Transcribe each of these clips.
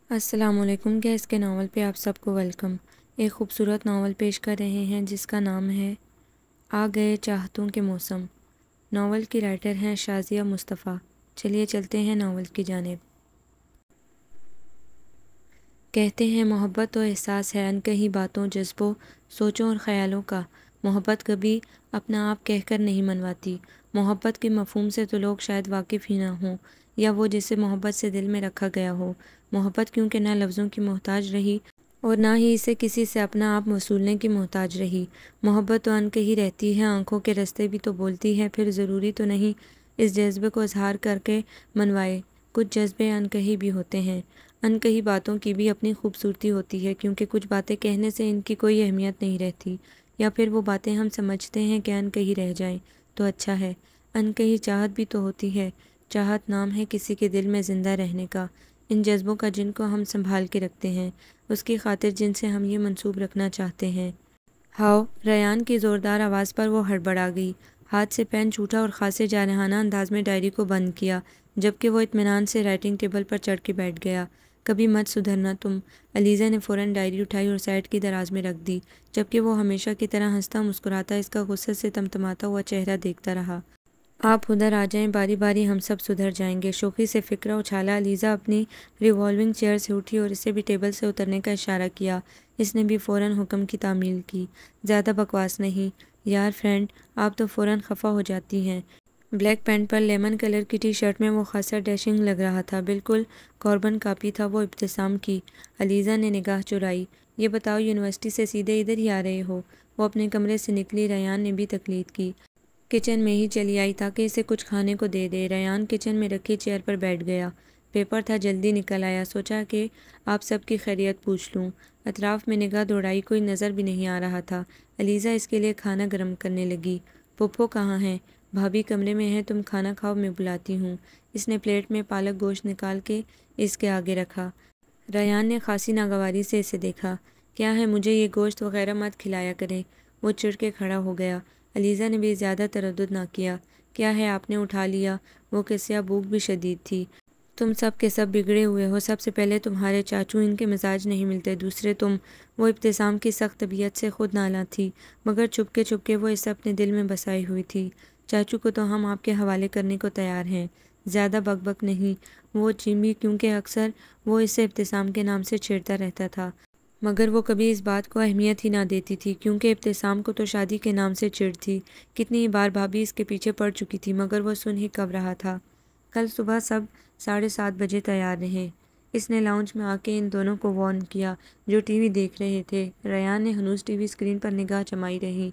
السلام علیکم گیس کے ناول پہ آپ سب کو ویلکم۔ ایک خوبصورت ناول پیش کر رہے ہیں جس کا نام ہے آ گئے چاہتوں کے موسم۔ ناول کی رائٹر ہیں شازیہ مصطفیٰ۔ چلیے چلتے ہیں ناول کی جانب۔ کہتے ہیں محبت تو احساس ہے انکہی باتوں، جذبوں، سوچوں اور خیالوں کا۔ محبت کبھی اپنا آپ کہہ کر نہیں منواتی۔ محبت کے مفہوم سے تو لوگ شاید واقف ہی نہ ہوں، یا وہ جسے محبت سے دل میں رکھا گیا ہو۔ محبت کیونکہ نہ لفظوں کی محتاج رہی اور نہ ہی اسے کسی سے اپنا آپ وصولنے کی محتاج رہی۔ محبت تو انکہی رہتی ہے، آنکھوں کے رستے بھی تو بولتی ہے، پھر ضروری تو نہیں اس جذبے کو اظہار کر کے منوائے۔ کچھ جذبے انکہی بھی ہوتے ہیں۔ انکہی باتوں کی بھی اپنی خوبصورتی ہوتی ہے، کیونکہ کچھ باتیں کہنے سے ان کی کوئی اہمیت نہیں رہتی، یا پھر وہ باتیں ہم سمجھتے ہیں کہ انکہی رہ جائیں تو اچھا ہے۔ انکہی چاہت بھی تو ہوتی ہے۔ چاہت نام ہے کسی کے دل میں زندہ رہنے کا، ان جذبوں کا جن کو ہم سنبھال کے رکھتے ہیں، اس کی خاطر جن سے ہم یہ منسوب رکھنا چاہتے ہیں۔ ہاؤ! ریان کی زوردار آواز پر وہ ہڑبڑا گئی، ہاتھ سے پین چھوٹا اور خاصے جارحانہ انداز میں ڈائری کو بند کیا، جبکہ وہ اطمینان سے رائٹنگ ٹیبل پر چڑھ کے بیٹھ گیا۔ کبھی مت سدھرنا تم۔ علیزہ نے فوراً ڈائری اٹھائی اور سائڈ کی دراز میں رکھ دی، جبکہ وہ ہمیشہ کی طرح ہنستا مسکراتا اس کا غصے سے تمتماتا ہوا چہرہ دیکھتا رہا۔ آپ ادھر آ جائیں، باری باری ہم سب سدھر جائیں گے۔ شوخی سے فقرہ اچھالا۔ علیزہ اپنی ریوالونگ چیئر سے اٹھی اور اسے بھی ٹیبل سے اترنے کا اشارہ کیا۔ اس نے بھی فوراً حکم کی تعمیل کی۔ زیادہ بکواس نہیں یار فرینڈ، آپ تو فوراً خفا ہو جاتی ہیں۔ بلیک پینٹ پر لیمن کلر کی ٹی شرٹ میں وہ خاصا ڈیشنگ لگ رہا تھا، بالکل کاربن کاپی تھا وہ ابتسام کی۔ علیزہ نے نگاہ چرائی۔ یہ بتاؤ یونیورسٹی سے سیدھے ادھر ہی آ رہے ہو؟ وہ اپنے کمرے سے نکلی۔ ریان نے بھی تقلید کی۔ کچن میں ہی چلی آئی تاکہ اسے کچھ کھانے کو دے دے۔ ریان کچن میں رکھی چیئر پر بیٹھ گیا۔ پیپر تھا، جلدی نکل آیا۔ سوچا کہ آپ سب کی خیریت پوچھ لوں۔ اطراف میں نگاہ دوڑائی، کوئی نظر بھی نہیں آ رہا تھا۔ علیزہ اس کے لیے کھانا گرم کرنے لگی۔ پھپھو کہاں ہیں؟ بھابھی کمرے میں ہے، تم کھانا کھاؤ، میں بلاتی ہوں۔ اس نے پلیٹ میں پالک گوشت نکال کے اس کے آگے رکھا۔ ریان نے خاصی ناگواری سے اسے دیکھا۔ کیا ہے، مجھے یہ گوشت وغیرہ مت کھلایا کریں۔ وہ چڑ کے کھڑا ہو گیا۔ علیزہ نے بھی زیادہ تردد نہ کیا۔ کیا ہے، آپ نے اٹھا لیا؟ وہ قصہ بھوک بھی شدید تھی۔ تم سب کے سب بگڑے ہوئے ہو۔ سب سے پہلے تمہارے چاچو، ان کے مزاج نہیں ملتے۔ دوسرے تم۔ وہ ابتسام کی سخت طبیعت سے خود نالاں تھی، مگر چپکے چپکے وہ اسے اپنے دل میں بسائی ہوئی تھی۔ چاچو کو تو ہم آپ کے حوالے کرنے کو تیار ہیں۔ زیادہ بک بک نہیں، وہ چیمی، کیونکہ اکثر وہ اسے ابتسام کے نام سے چھیڑتا رہتا تھا، مگر وہ کبھی اس بات کو اہمیت ہی نہ دیتی تھی، کیونکہ ابتسام کو تو شادی کے نام سے چڑ تھی۔ کتنی ہی بار بھابھی اس کے پیچھے پڑ چکی تھی، مگر وہ سن ہی کب رہا تھا۔ کل صبح سب 7:30 بجے تیار رہیں۔ اس نے لاؤنج میں آ کے ان دونوں کو وارن کیا، جو ٹی وی دیکھ رہے تھے۔ ریان نے ہنوز ٹی وی اسکرین پر نگاہ جمائی رہی،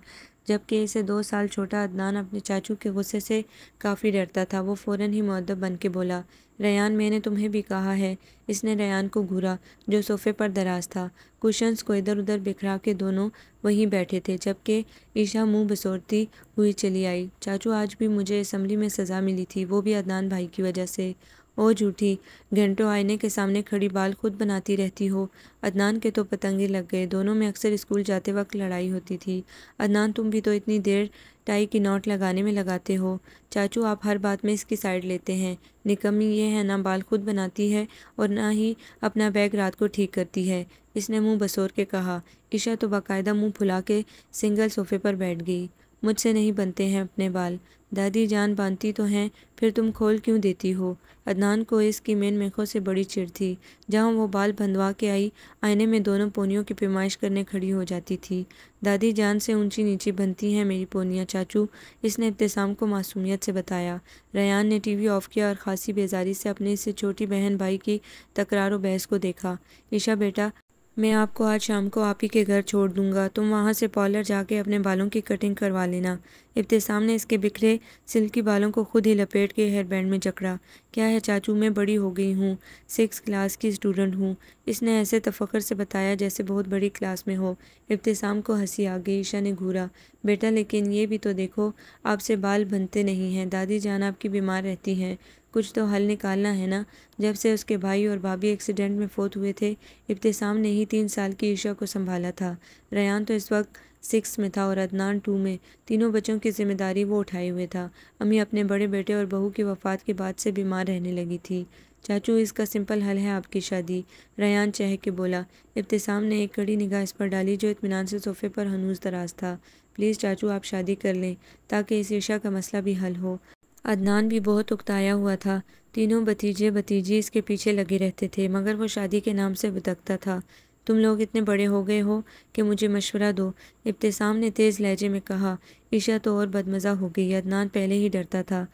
جبکہ اسے 2 سال چھوٹا عدنان اپنے چاچو کے غصے سے کافی ڈرتا تھا۔ وہ فوراً ہی مؤدب بن کے بولا، ریان میں نے تمہیں بھی کہا ہے۔ اس نے ریان کو گھورا، جو صوفے پر دراز تھا۔ کوشنز کو ادھر ادھر بکھرا کے دونوں وہیں بیٹھے تھے، جبکہ عائشہ منہ بسورتی ہوئی چلی آئی۔ چاچو، آج بھی مجھے اسمبلی میں سزا ملی تھی، وہ بھی عدنان بھائی کی وجہ سے۔ او جھوٹی، گھنٹوں آئینے کے سامنے کھڑی بال خود بناتی رہتی ہو۔ عدنان کے تو پتنگے لگ گئے، دونوں میں اکثر اسکول جاتے وقت لڑائی ہوتی تھی۔ عدنان، تم بھی تو اتنی دیر ٹائی کی نوٹ لگانے میں لگاتے ہو۔ چاچو، آپ ہر بات میں اس کی سائیڈ لیتے ہیں۔ نکمی یہ ہے، نہ بال خود بناتی ہے اور نہ ہی اپنا بیگ رات کو ٹھیک کرتی ہے۔ اس نے منہ بسور کے کہا۔ عائشہ تو باقاعدہ منہ پھلا کے سنگل صوفے پر بیٹھ گئی۔ مجھ سے نہیں بنتے ہیں اپنے بال۔ دادی جان باندھتی تو ہیں، پھر تم کھول کیوں دیتی ہو؟ عدنان کو اس کی مین میخوں سے بڑی چڑ تھی۔ جہاں وہ بال بندھوا کے آئی، آئینے میں دونوں پونیوں کی پیمائش کرنے کھڑی ہو جاتی تھی۔ دادی جان سے اونچی نیچی بنتی ہیں میری پونیاں چاچو، اس نے ابتسام کو معصومیت سے بتایا۔ ریان نے ٹی وی آف کیا اور خاصی بیزاری سے اپنے اس چھوٹی بہن بھائی کی تکرار و بحث کو دیکھا۔ عائشہ بیٹا، میں آپ کو آج شام کو آپ ہی کے گھر چھوڑ دوں گا، تم وہاں سے پارلر جا کے اپنے بالوں کی کٹنگ کروا لینا۔ ابتسام نے اس کے بکھرے سلکی بالوں کو خود ہی لپیٹ کے ہیئر بینڈ میں جکڑا۔ کیا ہے چاچو، میں بڑی ہو گئی ہوں، 6 کلاس کی اسٹوڈنٹ ہوں، اس نے ایسے تفخر سے بتایا جیسے بہت بڑی کلاس میں ہو۔ ابتسام کو ہنسی آ گئی۔ عائشہ نے گھورا، بیٹا لیکن یہ بھی تو دیکھو، آپ سے بال بنتے نہیں ہیں، دادی جان آپ کی بیمار رہتی ہیں، کچھ تو حل نکالنا ہے نا۔ جب سے اس کے بھائی اور بھابھی ایکسیڈنٹ میں فوت ہوئے تھے، ابتسام نے ہی 3 سال کی عائشہ کو سنبھالا تھا۔ ریان تو اس وقت 6 میں تھا اور عدنان 2 میں۔ تینوں بچوں کی ذمہ داری وہ اٹھائے ہوئے تھا۔ امی اپنے بڑے بیٹے اور بہو کی وفات کے بعد سے بیمار رہنے لگی تھی۔ چاچو اس کا سمپل حل ہے آپ کی شادی، ریان چہک کے بولا۔ ابتسام نے ایک کڑی نگاہ اس پر ڈالی جو اطمینان سے صوفے پر ہنوز دراز تھا۔ پلیز چاچو آپ شادی کر لیں تاکہ اس عشاء کا مسئلہ بھی حل ہو۔ عدنان بھی بہت اکتایا ہوا تھا۔ تینوں بھتیجے بھتیجی اس کے پیچھے لگے رہتے تھے مگر وہ شادی کے نام سے بتکتا تھا۔ تم لوگ اتنے بڑے ہو گئے ہو کہ مجھے مشورہ دو، ابتسام نے تیز لہجے میں کہا۔ عشاء تو اور بدمزہ ہو گئی، عدنان پہلے ہی ڈرتا تھا۔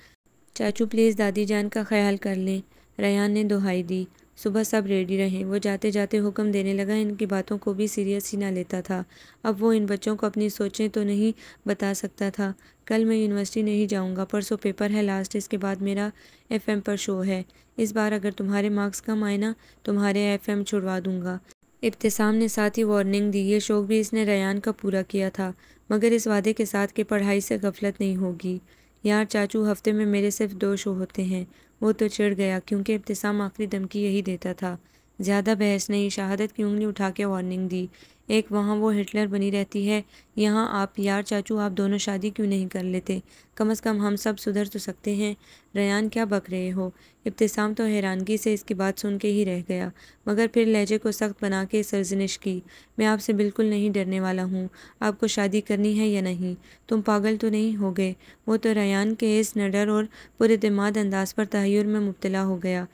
چاچو پلیز دادی جان کا خیال کر لیں، ریان نے دہائی دی۔ صبح سب ریڈی رہیں۔ وہ جاتے جاتے حکم دینے لگا، ان کی باتوں کو بھی سیریس ہی نہ لیتا تھا۔ اب وہ ان بچوں کو اپنی سوچیں تو نہیں بتا سکتا تھا۔ کل میں یونیورسٹی نہیں جاؤں گا، پرسوں پیپر ہے لاسٹ، اس کے بعد میرا ایف ایم پر شو ہے۔ اس بار اگر تمہارے مارکس کم آئے نا تمہارے ایف ایم چھڑوا دوں گا۔ ابتسام نے ساتھ ہی وارننگ دی۔ یہ شوق بھی اس نے ریان کا پورا کیا تھا مگر اس وعدے کے ساتھ کہ پڑھائی سے غفلت نہیں ہوگی۔ یار چاچو ہفتے میں میرے صرف 2 شو ہوتے ہیں۔ وہ تو چڑ گیا کیونکہ ابتسام آخری دھمکی یہی دیتا تھا۔ زیادہ بحث نہیں، شہادت کی انگلی اٹھا کے وارننگ دی۔ ایک وہاں وہ ہٹلر بنی رہتی ہے، یہاں آپ۔ یار چاچو آپ دونوں شادی کیوں نہیں کر لیتے؟ کم از کم ہم سب سدھر تو سکتے ہیں۔ ریان کیا بک رہے ہو؟ ابتسام تو حیرانگی سے اس کی بات سن کے ہی رہ گیا مگر پھر لہجے کو سخت بنا کے سرزنش کی۔ میں آپ سے بالکل نہیں ڈرنے والا ہوں۔ آپ کو شادی کرنی ہے یا نہیں؟ تم پاگل تو نہیں ہو گئے؟ وہ تو ریان کے اس نڈر اور پراعتماد انداز پر تحیر میں مبتلا ہو گیا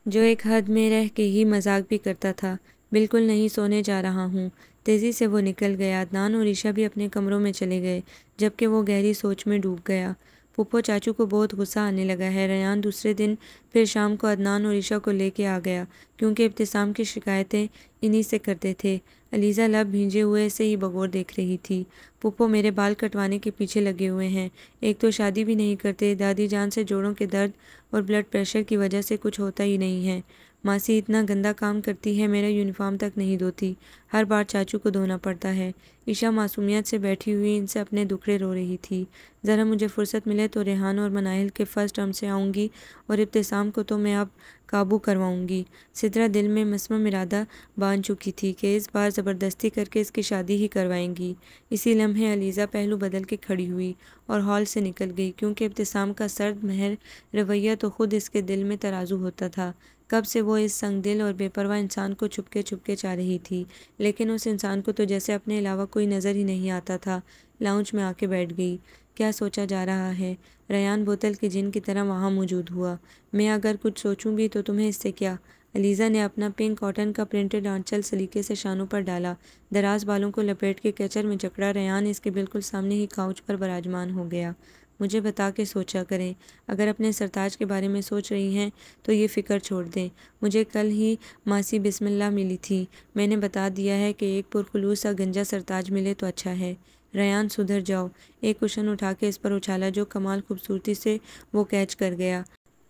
جو ایک حد میں رہ کے ہی مذاق بھی کرتا تھا۔ بالکل نہیں، سونے جا رہا ہوں۔ تیزی سے وہ نکل گیا۔ عدنان اور عشاء بھی اپنے کمروں میں چلے گئے جبکہ وہ گہری سوچ میں ڈوب گیا۔ پھپھو چاچو کو بہت غصہ آنے لگا ہے۔ ریان دوسرے دن پھر شام کو عدنان اور عشاء کو لے کے آ گیا کیونکہ ابتسام کی شکایتیں انہی سے کرتے تھے۔ علیزہ لب بھیجے ہوئے اسے ہی بغور دیکھ رہی تھی۔ پھپھو میرے بال کٹوانے کے پیچھے لگے ہوئے ہیں، ایک تو شادی بھی نہیں کرتے، دادی جان سے جوڑوں کے درد اور بلڈ پریشر کی وجہ سے کچھ ہوتا ہی نہیں ہے، ماسی اتنا گندا کام کرتی ہے میرا یونیفارم تک نہیں دھوتی، ہر بار چاچو کو دھونا پڑتا ہے۔ عشاء معصومیت سے بیٹھی ہوئی ان سے اپنے دکھڑے رو رہی تھی۔ ذرا مجھے فرصت ملے تو ریحان اور مناہل کے فرسٹ ٹرم سے آؤں گی اور ابتسام کو تو میں اب قابو کرواؤں گی۔ سدرا دل میں مصمم ارادہ باندھ چکی تھی کہ اس بار زبردستی کر کے اس کی شادی ہی کروائیں گی۔ اسی لمحے علیزہ پہلو بدل کے کھڑی ہوئی اور ہال سے نکل گئی کیونکہ ابتسام کا سرد مہر رویہ تو خود اس کے دل میں ترازو ہوتا تھا۔ کب سے وہ اس سنگ دل اور بے پرواہ انسان کو چھپکے چاہ رہی تھی لیکن اس انسان کو تو جیسے اپنے علاوہ کوئی نظر ہی نہیں آتا تھا۔ لاؤنج میں آ کے بیٹھ گئی۔ کیا سوچا جا رہا ہے؟ ریان بوتل کے جن کی طرح وہاں موجود ہوا۔ میں اگر کچھ سوچوں بھی تو تمہیں اس سے کیا؟ علیزہ نے اپنا پنک کاٹن کا پرنٹڈ آنچل سلیقے سے شانوں پر ڈالا، دراز بالوں کو لپیٹ کے کیچر میں جکڑا۔ ریان اس کے بالکل سامنے ہی کاؤچ پر براجمان ہو گیا۔ مجھے بتا کے سوچا کریں، اگر اپنے سرتاج کے بارے میں سوچ رہی ہیں تو یہ فکر چھوڑ دیں۔ مجھے کل ہی ماسی بسم اللہ ملی تھی، میں نے بتا دیا ہے کہ ایک پرخلوص سا گنجا سرتاج ملے تو اچھا ہے۔ ریان سدھر جاؤ، ایک کشن اٹھا کے اس پر اچھالا جو کمال خوبصورتی سے وہ کیچ کر گیا۔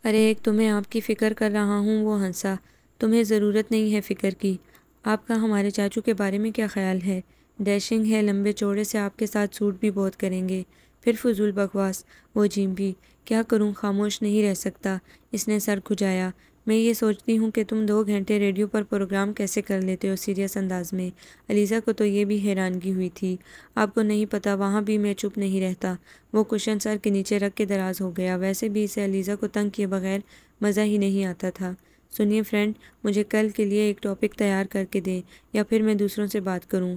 ارے ایک تو میں آپ کی فکر کر رہا ہوں، وہ ہنسا۔ تمہیں ضرورت نہیں ہے فکر کی۔ آپ کا ہمارے چاچو کے بارے میں کیا خیال ہے؟ ڈیشنگ ہے، لمبے چوڑے سے آپ کے ساتھ سوٹ بھی بہت کریں گے۔ پھر فضول بکواس۔ وہ جیم بھی۔ کیا کروں، خاموش نہیں رہ سکتا۔ اس نے سر کھجایا۔ میں یہ سوچتی ہوں کہ تم 2 گھنٹے ریڈیو پر پروگرام کیسے کر لیتے ہو سیریس انداز میں۔ علیزہ کو تو یہ بھی حیرانگی ہوئی تھی۔ آپ کو نہیں پتہ وہاں بھی میں چپ نہیں رہتا۔ وہ کشن سر کے نیچے رکھ کے دراز ہو گیا۔ ویسے بھی اسے علیزہ کو تنگ کیے بغیر مزہ ہی نہیں آتا تھا۔ سنیے فرینڈ، مجھے کل کے لیے ایک ٹاپک تیار کر کے دیں یا پھر میں دوسروں سے بات کروں۔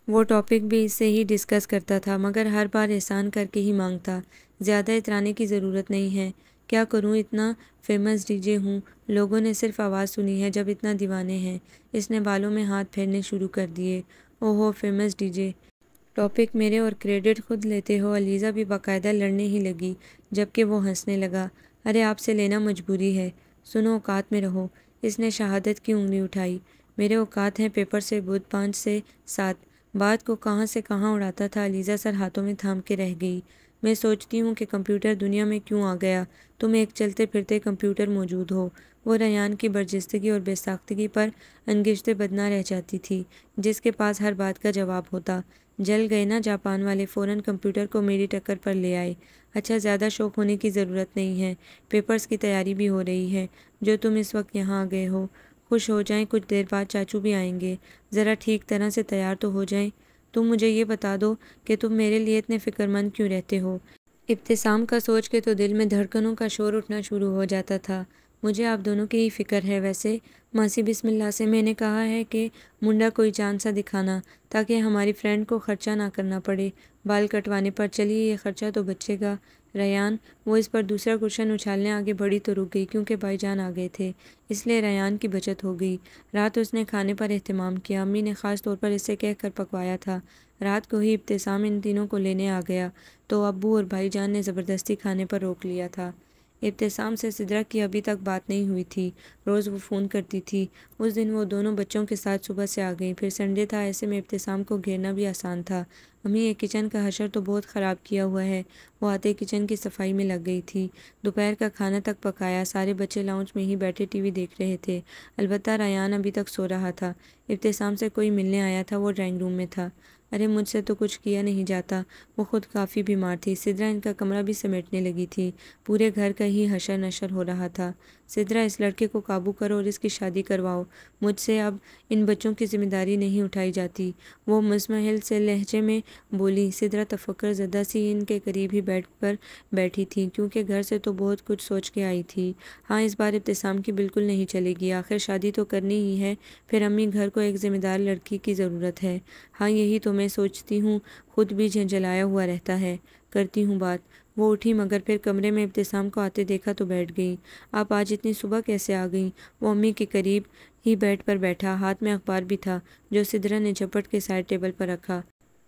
وہ ٹاپک بھی اس سے ہی ڈسکس کرتا تھا مگر ہر بار احسان کر کے ہی مانگتا۔ زیادہ اترانے کی ضرورت نہیں ہے۔ کیا کروں، اتنا فیمس ڈی جے ہوں، لوگوں نے صرف آواز سنی ہے جب اتنا دیوانے ہیں۔ اس نے بالوں میں ہاتھ پھیرنے شروع کر دیے۔ اوہو فیمس ڈی جے، ٹاپک میرے اور کریڈٹ خود لیتے ہو۔ علیزہ بھی باقاعدہ لڑنے ہی لگی جبکہ وہ ہنسنے لگا۔ ارے آپ سے لینا مجبوری ہے، سنو اوقات میں رہو۔ اس نے شہادت کی انگلی اٹھائی۔ میرے اوقات ہیں پیپر سے بدھ 5 سے 7۔ بات کو کہاں سے کہاں اڑاتا تھا۔ علیزہ سر ہاتھوں میں تھام کے رہ گئی۔ میں سوچتی ہوں کہ کمپیوٹر دنیا میں کیوں آ گیا، تم ایک چلتے پھرتے کمپیوٹر موجود ہو۔ وہ ریان کی برجستگی اور بے ساختگی پر انگشتیں بدنہ رہ جاتی تھی جس کے پاس ہر بات کا جواب ہوتا۔ جل گئے نا جاپان والے، فوراً کمپیوٹر کو میری ٹکر پر لے آئے۔ اچھا زیادہ شوق ہونے کی ضرورت نہیں ہے، پیپرز کی تیاری بھی ہو رہی ہے جو تم اس وقت یہاں آ گئے ہو۔ خوش ہو جائیں، کچھ دیر بعد چاچو بھی آئیں گے، ذرا ٹھیک طرح سے تیار تو ہو جائیں۔ تم مجھے یہ بتا دو کہ تم میرے لیے اتنے فکر مند کیوں رہتے ہو؟ ابتسام کا سوچ کے تو دل میں دھڑکنوں کا شور اٹھنا شروع ہو جاتا تھا۔ مجھے آپ دونوں کی ہی فکر ہے۔ ویسے ماسی بسم اللہ سے میں نے کہا ہے کہ منڈا کوئی جان سا دکھانا تاکہ ہماری فرینڈ کو خرچہ نہ کرنا پڑے بال کٹوانے پر۔ چلیے یہ خرچہ تو بچے گا ریان۔ وہ اس پر دوسرا کرشن اچھالنے آگے بڑھی تو رک گئی کیونکہ بھائی جان آ گئے تھے، اس لیے ریان کی بچت ہو گئی۔ رات اس نے کھانے پر اہتمام کیا، امی نے خاص طور پر اسے کہہ کر پکوایا تھا۔ رات کو ہی ابتسام ان تینوں کو لینے آ گیا تو ابو اور بھائی جان نے زبردستی کھانے پر روک لیا تھا۔ ابتسام سے سدرا کی ابھی تک بات نہیں ہوئی تھی، روز وہ فون کرتی تھی۔ اس دن وہ دونوں بچوں کے ساتھ صبح سے آ گئیں، پھر سنڈے تھا، ایسے میں ابتسام کو گھیرنا بھی آسان تھا۔ امی یہ کچن کا حشر تو بہت خراب کیا ہوا ہے۔ وہ آتے کچن کی صفائی میں لگ گئی تھی، دوپہر کا کھانا تک پکایا۔ سارے بچے لاؤنج میں ہی بیٹھے ٹی وی دیکھ رہے تھے، البتہ ریان ابھی تک سو رہا تھا۔ ابتسام سے کوئی ملنے آیا تھا، وہ ڈرائنگ روم میں تھا۔ ارے مجھ سے تو کچھ کیا نہیں جاتا، وہ خود کافی بیمار تھی۔ سدرا ان کا کمرہ بھی سمیٹنے لگی تھی، پورے گھر کا ہی حشر نشر ہو رہا تھا۔ سدرا اس لڑکے کو قابو کرو اور اس کی شادی کرواؤ، مجھ سے اب ان بچوں کی ذمہ داری نہیں اٹھائی جاتی، وہ مزمحل سے لہجے میں بولی۔ سدرا تفکر زدہ سی ان کے قریب ہی بیٹھ پر بیٹھی تھی، کیونکہ گھر سے تو بہت کچھ سوچ کے آئی تھی۔ ہاں اس بار ابتسام کی بالکل نہیں چلے گی، آخر شادی تو کرنی ہی ہے، پھر امی گھر کو ایک ذمہ دار لڑکی کی ضرورت ہے۔ ہاں یہی تو میں سوچتی ہوں، خود بھی جھنجھلایا ہوا رہتا ہے، کرتی ہوں بات۔ وہ اٹھی مگر پھر کمرے میں ابتسام کو آتے دیکھا تو بیٹھ گئی۔ آپ آج اتنی صبح کیسے آ گئیں؟ وہ امی کے قریب ہی بیڈ پر بیٹھا، ہاتھ میں اخبار بھی تھا جو سدرا نے جھپٹ کے سائڈ ٹیبل پر رکھا۔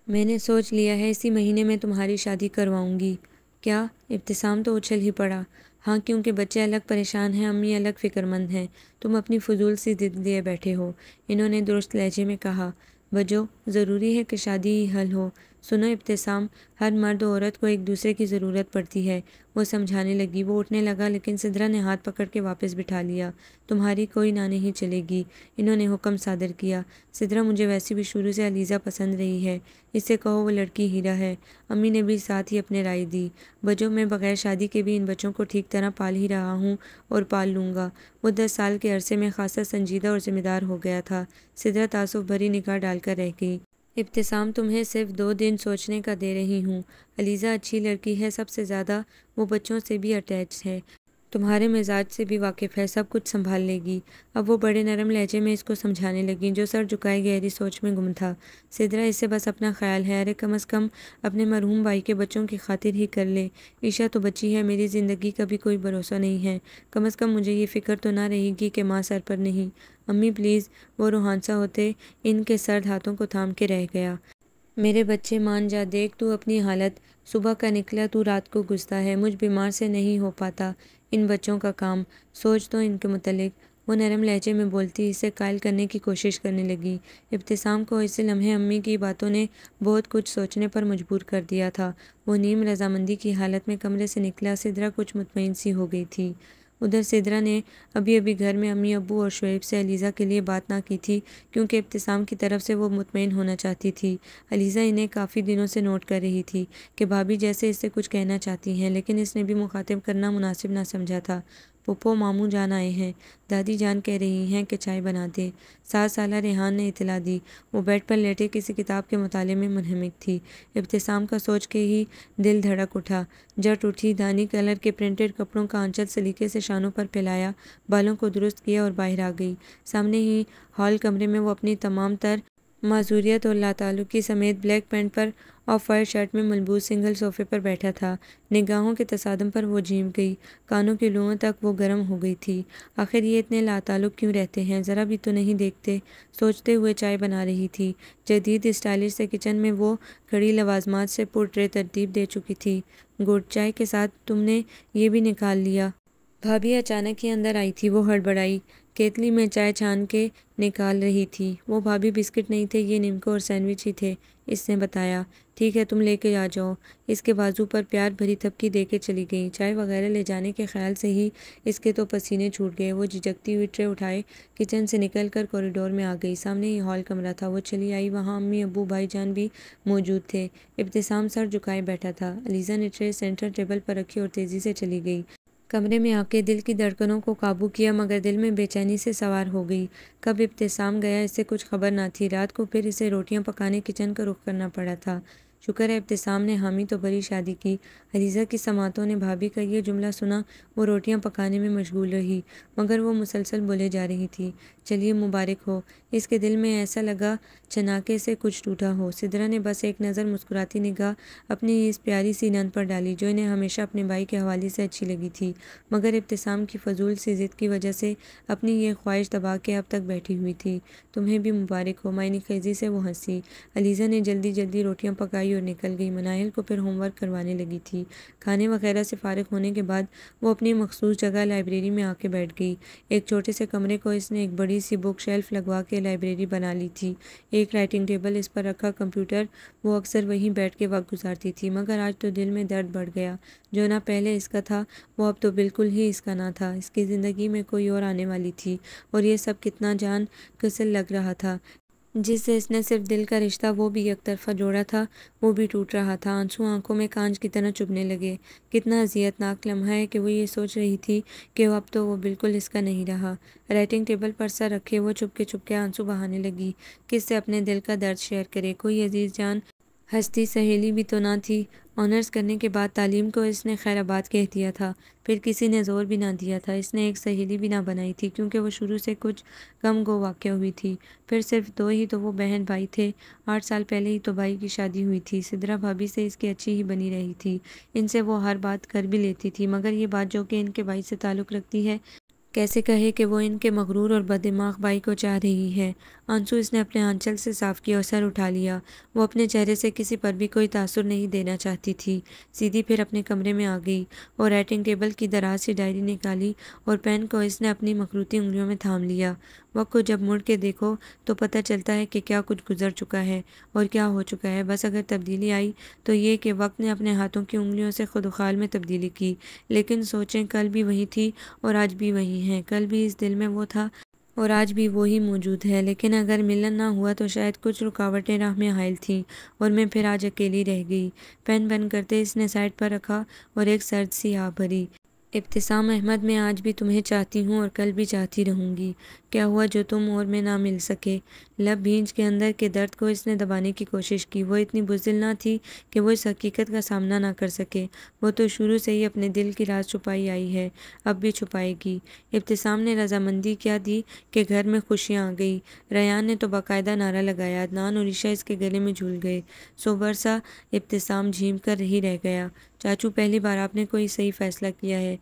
میں نے سوچ لیا ہے اسی مہینے میں تمہاری شادی کرواؤں گی۔ کیا؟ ابتسام تو اچھل ہی پڑا۔ ہاں کیونکہ بچے الگ پریشان ہیں، امی الگ فکر مند ہیں، تم اپنی فضول سی ضد لیے بیٹھے ہو، انہوں نے درست لہجے میں کہا۔ وجو ضروری ہے کہ شادی ہی حل ہو۔ سنو ابتسام، ہر مرد و عورت کو ایک دوسرے کی ضرورت پڑتی ہے، وہ سمجھانے لگی۔ وہ اٹھنے لگا لیکن سدرا نے ہاتھ پکڑ کے واپس بٹھا لیا۔ تمہاری کوئی نہ نہیں چلے گی، انہوں نے حکم صادر کیا۔ سدرا مجھے ویسے بھی شروع سے علیزہ پسند رہی ہے، اس سے کہو وہ لڑکی ہیرا ہے، امی نے بھی ساتھ ہی اپنے رائے دی۔ وجو میں بغیر شادی کے بھی ان بچوں کو ٹھیک طرح پال ہی رہا ہوں اور پال لوں گا۔ وہ 10 سال کے عرصے میں خاصا سنجیدہ اور ذمہ دار ہو گیا تھا۔ سدرا تعصب بھری نگاہ ڈال کر رہ گئی۔ ابتسام تمہیں صرف 2 دن سوچنے کا دے رہی ہوں، علیزہ اچھی لڑکی ہے، سب سے زیادہ وہ بچوں سے بھی اٹیچ ہے، تمہارے مزاج سے بھی واقف ہے، سب کچھ سنبھال لے گی۔ اب وہ بڑے نرم لہجے میں اس کو سمجھانے لگیں جو سر جھکائے گہری سوچ میں گم تھا۔ سدرا اس سے بس اپنا خیال ہے، ارے کم از کم اپنے مرحوم بھائی کے بچوں کی خاطر ہی کر لے۔ عشا تو بچی ہے، میری زندگی کا بھی کوئی بھروسہ نہیں ہے، کم از کم مجھے یہ فکر تو نہ رہے گی کہ ماں سر پر نہیں۔ امی پلیز، وہ روحانسا ہوتے ان کے سرد ہاتھوں کو تھام کے رہ گیا۔ میرے بچے مان جا، دیکھ تو اپنی حالت، صبح کا نکلا تو رات کو گھستا ہے، مجھ بیمار سے نہیں ہو پاتا ان بچوں کا کام، سوچ تو ان کے متعلق۔ وہ نرم لہجے میں بولتی اسے قائل کرنے کی کوشش کرنے لگی۔ ابتسام کو اس لمحے امی کی باتوں نے بہت کچھ سوچنے پر مجبور کر دیا تھا۔ وہ نیم رضامندی کی حالت میں کمرے سے نکلا۔ سدرا کچھ مطمئن سی ہو گئی تھی۔ ادھر سدرا نے ابھی گھر میں امی ابو اور شعیب سے علیزہ کے لیے بات نہ کی تھی، کیونکہ ابتسام کی طرف سے وہ مطمئن ہونا چاہتی تھی۔ علیزہ انہیں کافی دنوں سے نوٹ کر رہی تھی کہ بھابھی جیسے اس سے کچھ کہنا چاہتی ہیں، لیکن اس نے بھی مخاطب کرنا مناسب نہ سمجھا تھا۔ پھپھو ماموں جان آئے ہیں، دادی جان کہہ رہی ہیں کہ چائے بنا دیں، 7 سالہ ریحان نے اطلاع دی۔ وہ بیڈ پر لیٹے کسی کتاب کے مطالعے میں منہمک تھی۔ ابتسام کا سوچ کے ہی دل دھڑک اٹھا، جٹ اٹھی، دھانی کلر کے پرنٹڈ کپڑوں کا آنچل سلیقے سے شانوں پر پھیلایا، بالوں کو درست کیا اور باہر آ گئی۔ سامنے ہی ہال کمرے میں وہ اپنی تمام تر معذوریت اور لاتعلقی سمیت بلیک پینٹ پر آف وائٹ شرٹ میں ملبوس سنگل صوفے پر بیٹھا تھا۔ نگاہوں کے تصادم پر وہ جھیم گئی، کانوں کی لوؤں تک وہ گرم ہو گئی تھی۔ آخر یہ اتنے لاتعلق کیوں رہتے ہیں، ذرا بھی تو نہیں دیکھتے؟ سوچتے ہوئے چائے بنا رہی تھی۔ جدید اسٹائلش سے کچن میں وہ کھڑی لوازمات سے پر ٹرے ترتیب دے چکی تھی۔ گڈ، چائے کے ساتھ تم نے یہ بھی نکال لیا؟ بھابھی اچانک ہی اندر آئی تھی، وہ ہڑبڑائی، کیتلی میں چائے چھان کے نکال رہی تھی۔ وہ بھابھی بسکٹ نہیں تھے، یہ نمکو اور سینڈوچ ہی تھے، اس نے بتایا۔ ٹھیک ہے تم لے کے آ جاؤ، اس کے بازو پر پیار بھری تھپکی دے کے چلی گئی۔ چائے وغیرہ لے جانے کے خیال سے ہی اس کے تو پسینے چھوٹ گئے۔ وہ جھجکتی ہوئی ٹرے اٹھائے کچن سے نکل کر کوریڈور میں آ گئی۔ سامنے ہی ہال کمرہ تھا، وہ چلی آئی، وہاں امی ابو بھائی جان بھی موجود تھے۔ ابتسام سر جھکائے بیٹھا تھا۔ علیزہ نے ٹرے سینٹر ٹیبل پر رکھی اور تیزی سے چلی گئی۔ کمرے میں آ کے دل کی دھڑکنوں کو قابو کیا، مگر دل میں بے چینی سے سوار ہو گئی۔ کب ابتسام گیا اس سے کچھ خبر نہ تھی۔ رات کو پھر اسے روٹیاں پکانے کچن کا رخ کرنا پڑا تھا۔ شکر ہے ابتسام نے حامی تو بڑی شادی کی۔ علیزہ کی سماعتوں نے بھابھی کا یہ جملہ سنا۔ وہ روٹیاں پکانے میں مشغول رہی مگر وہ مسلسل بولے جا رہی تھی، چلیے مبارک ہو۔ اس کے دل میں ایسا لگا چناکے سے کچھ ٹوٹا ہو۔ سدرا نے بس ایک نظر مسکراتی نگاہ اپنی اس پیاری سی نند پر ڈالی جو انہیں ہمیشہ اپنے بھائی کے حوالے سے اچھی لگی تھی، مگر ابتسام کی فضول سی ضد کی وجہ سے اپنی یہ خواہش دبا کے اب تک بیٹھی ہوئی تھی۔ تمہیں بھی مبارک ہو، معنی خیزی سے وہ ہنسی۔ علیزہ نے جلدی جلدی روٹیاں پکائی اور نکل گئی۔ مناہل کو پھر ہوم ورک کروانے لگی تھی۔ کھانے وغیرہ سے فارغ ہونے کے بعد وہ اپنی مخصوص جگہ لائبریری میں آ کے بیٹھ گئی۔ ایک چھوٹے سے کمرے کو اس نے ایک بڑی سی بک شیلف لگوا کے لائبریری بنا لی تھی۔ ایک رائٹنگ ٹیبل، اس پر رکھا کمپیوٹر۔ وہ اکثر وہیں بیٹھ کے وقت گزارتی تھی، مگر آج تو دل میں درد بڑھ گیا۔ جو نہ پہلے اس کا تھا وہ اب تو بالکل ہی اس کا نہ تھا۔ اس کی زندگی میں کوئی اور آنے والی تھی اور یہ سب کتنا جان کسل لگ رہا تھا۔ جس سے اس نے صرف دل کا رشتہ وہ بھی یک طرفہ جوڑا تھا وہ بھی ٹوٹ رہا تھا۔ آنسو آنکھوں میں کانچ کی طرح چبھنے لگے۔ کتنا اذیت ناک لمحہ ہے کہ وہ یہ سوچ رہی تھی کہ اب تو وہ بالکل اس کا نہیں رہا۔ رائٹنگ ٹیبل پر سر رکھے وہ چپ کے آنسو بہانے لگی۔ کس سے اپنے دل کا درد شیئر کرے؟ کوئی عزیز جان ہستی سہیلی بھی تو نہ تھی۔ آنرز کرنے کے بعد تعلیم کو اس نے خیر آباد کہہ دیا تھا، پھر کسی نے زور بھی نہ دیا تھا۔ اس نے ایک سہیلی بھی نہ بنائی تھی کیونکہ وہ شروع سے کچھ غم گو واقع ہوئی تھی۔ پھر صرف دو ہی تو وہ بہن بھائی تھے۔ 8 سال پہلے ہی تو بھائی کی شادی ہوئی تھی۔ سدرا بھابھی سے اس کی اچھی ہی بنی رہی تھی، ان سے وہ ہر بات کر بھی لیتی تھی، مگر یہ بات جو کہ ان کے بھائی سے تعلق رکھتی ہے کیسے کہے کہ وہ ان کے مغرور اور بددماغ بھائی کو چاہ رہی ہے۔ آنسو اس نے اپنے آنچل سے صاف کیا اور سر اٹھا لیا۔ وہ اپنے چہرے سے کسی پر بھی کوئی تاثر نہیں دینا چاہتی تھی۔ سیدھی پھر اپنے کمرے میں آ گئی اور رائٹنگ ٹیبل کی دراز سی ڈائری نکالی اور پین کو اس نے اپنی مخروطی انگلیوں میں تھام لیا۔ وقت کو جب مڑ کے دیکھو تو پتہ چلتا ہے کہ کیا کچھ گزر چکا ہے اور کیا ہو چکا ہے۔ بس اگر تبدیلی آئی تو یہ کہ وقت نے اپنے ہاتھوں کی انگلیوں سے خود وخال میں تبدیلی کی، لیکن سوچیں کل بھی وہی تھی اور آج بھی وہی ہیں۔ کل بھی اس دل میں وہ تھا اور آج بھی وہی موجود ہے، لیکن اگر ملن نہ ہوا تو شاید کچھ رکاوٹیں راہ میں حائل تھیں اور میں پھر آج اکیلی رہ گئی۔ پین بند کرتے اس نے سائڈ پر رکھا اور ایک سرد سی آہ بھری۔ ابتسام احمد، میں آج بھی تمہیں چاہتی ہوں اور کل بھی چاہتی رہوں گی۔ کیا ہوا جو تم اور میں نہ مل سکے؟ لب بھینچ کے اندر کے درد کو اس نے دبانے کی کوشش کی۔ وہ اتنی بزدل نہ تھی کہ وہ اس حقیقت کا سامنا نہ کر سکے۔ وہ تو شروع سے ہی اپنے دل کی راز چھپائی آئی ہے، اب بھی چھپائے گی۔ ابتسام نے رضامندی کیا دی کہ گھر میں خوشیاں آ گئی۔ ریان نے تو باقاعدہ نعرہ لگایا۔ عدنان اور عشاء اس کے گلے میں جھول گئے۔ برسا ابتسام جھیم کر ہی رہ گیا۔ چاچو، پہلی بار آپ نے کوئی صحیح فیصلہ کیا ہے۔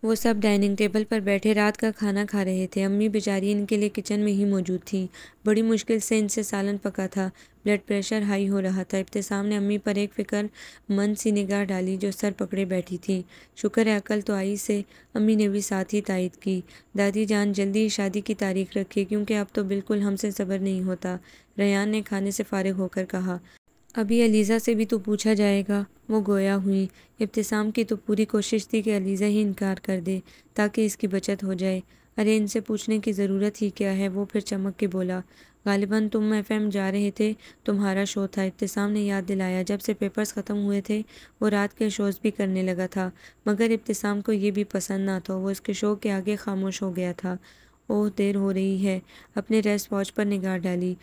وہ سب ڈائننگ ٹیبل پر بیٹھے رات کا کھانا کھا رہے تھے۔ امی بیچاری ان کے لیے کچن میں ہی موجود تھیں۔ بڑی مشکل سے ان سے سالن پکا تھا۔ بلڈ پریشر ہائی ہو رہا تھا۔ ابتسام نے امی پر ایک فکر مند سی نگاہ ڈالی جو سر پکڑے بیٹھی تھی۔ شکر ہے عقل تو آئی سے، امی نے بھی ساتھ ہی تائید کی۔ دادی جان جلدی ہی شادی کی تاریخ رکھیے کیونکہ اب تو بالکل ہم سے صبر نہیں ہوتا، ریان نے کھانے سے فارغ ہو کر کہا۔ ابھی علیزہ سے بھی تو پوچھا جائے گا، وہ گویا ہوئی۔ ابتسام کی تو پوری کوشش تھی کہ علیزہ ہی انکار کر دے تاکہ اس کی بچت ہو جائے۔ ارے ان سے پوچھنے کی ضرورت ہی کیا ہے، وہ پھر چمک کے بولا۔ غالباً تم FM جا رہے تھے، تمہارا شو تھا، ابتسام نے یاد دلایا۔ جب سے پیپرز ختم ہوئے تھے وہ رات کے شوز بھی کرنے لگا تھا، مگر ابتسام کو یہ بھی پسند نہ تھا۔ وہ اس کے شو کے آگے خاموش ہو گیا تھا۔ اوہ دیر ہو رہی ہے، اپنے ریسٹ واچ پر نگاہ ڈالی۔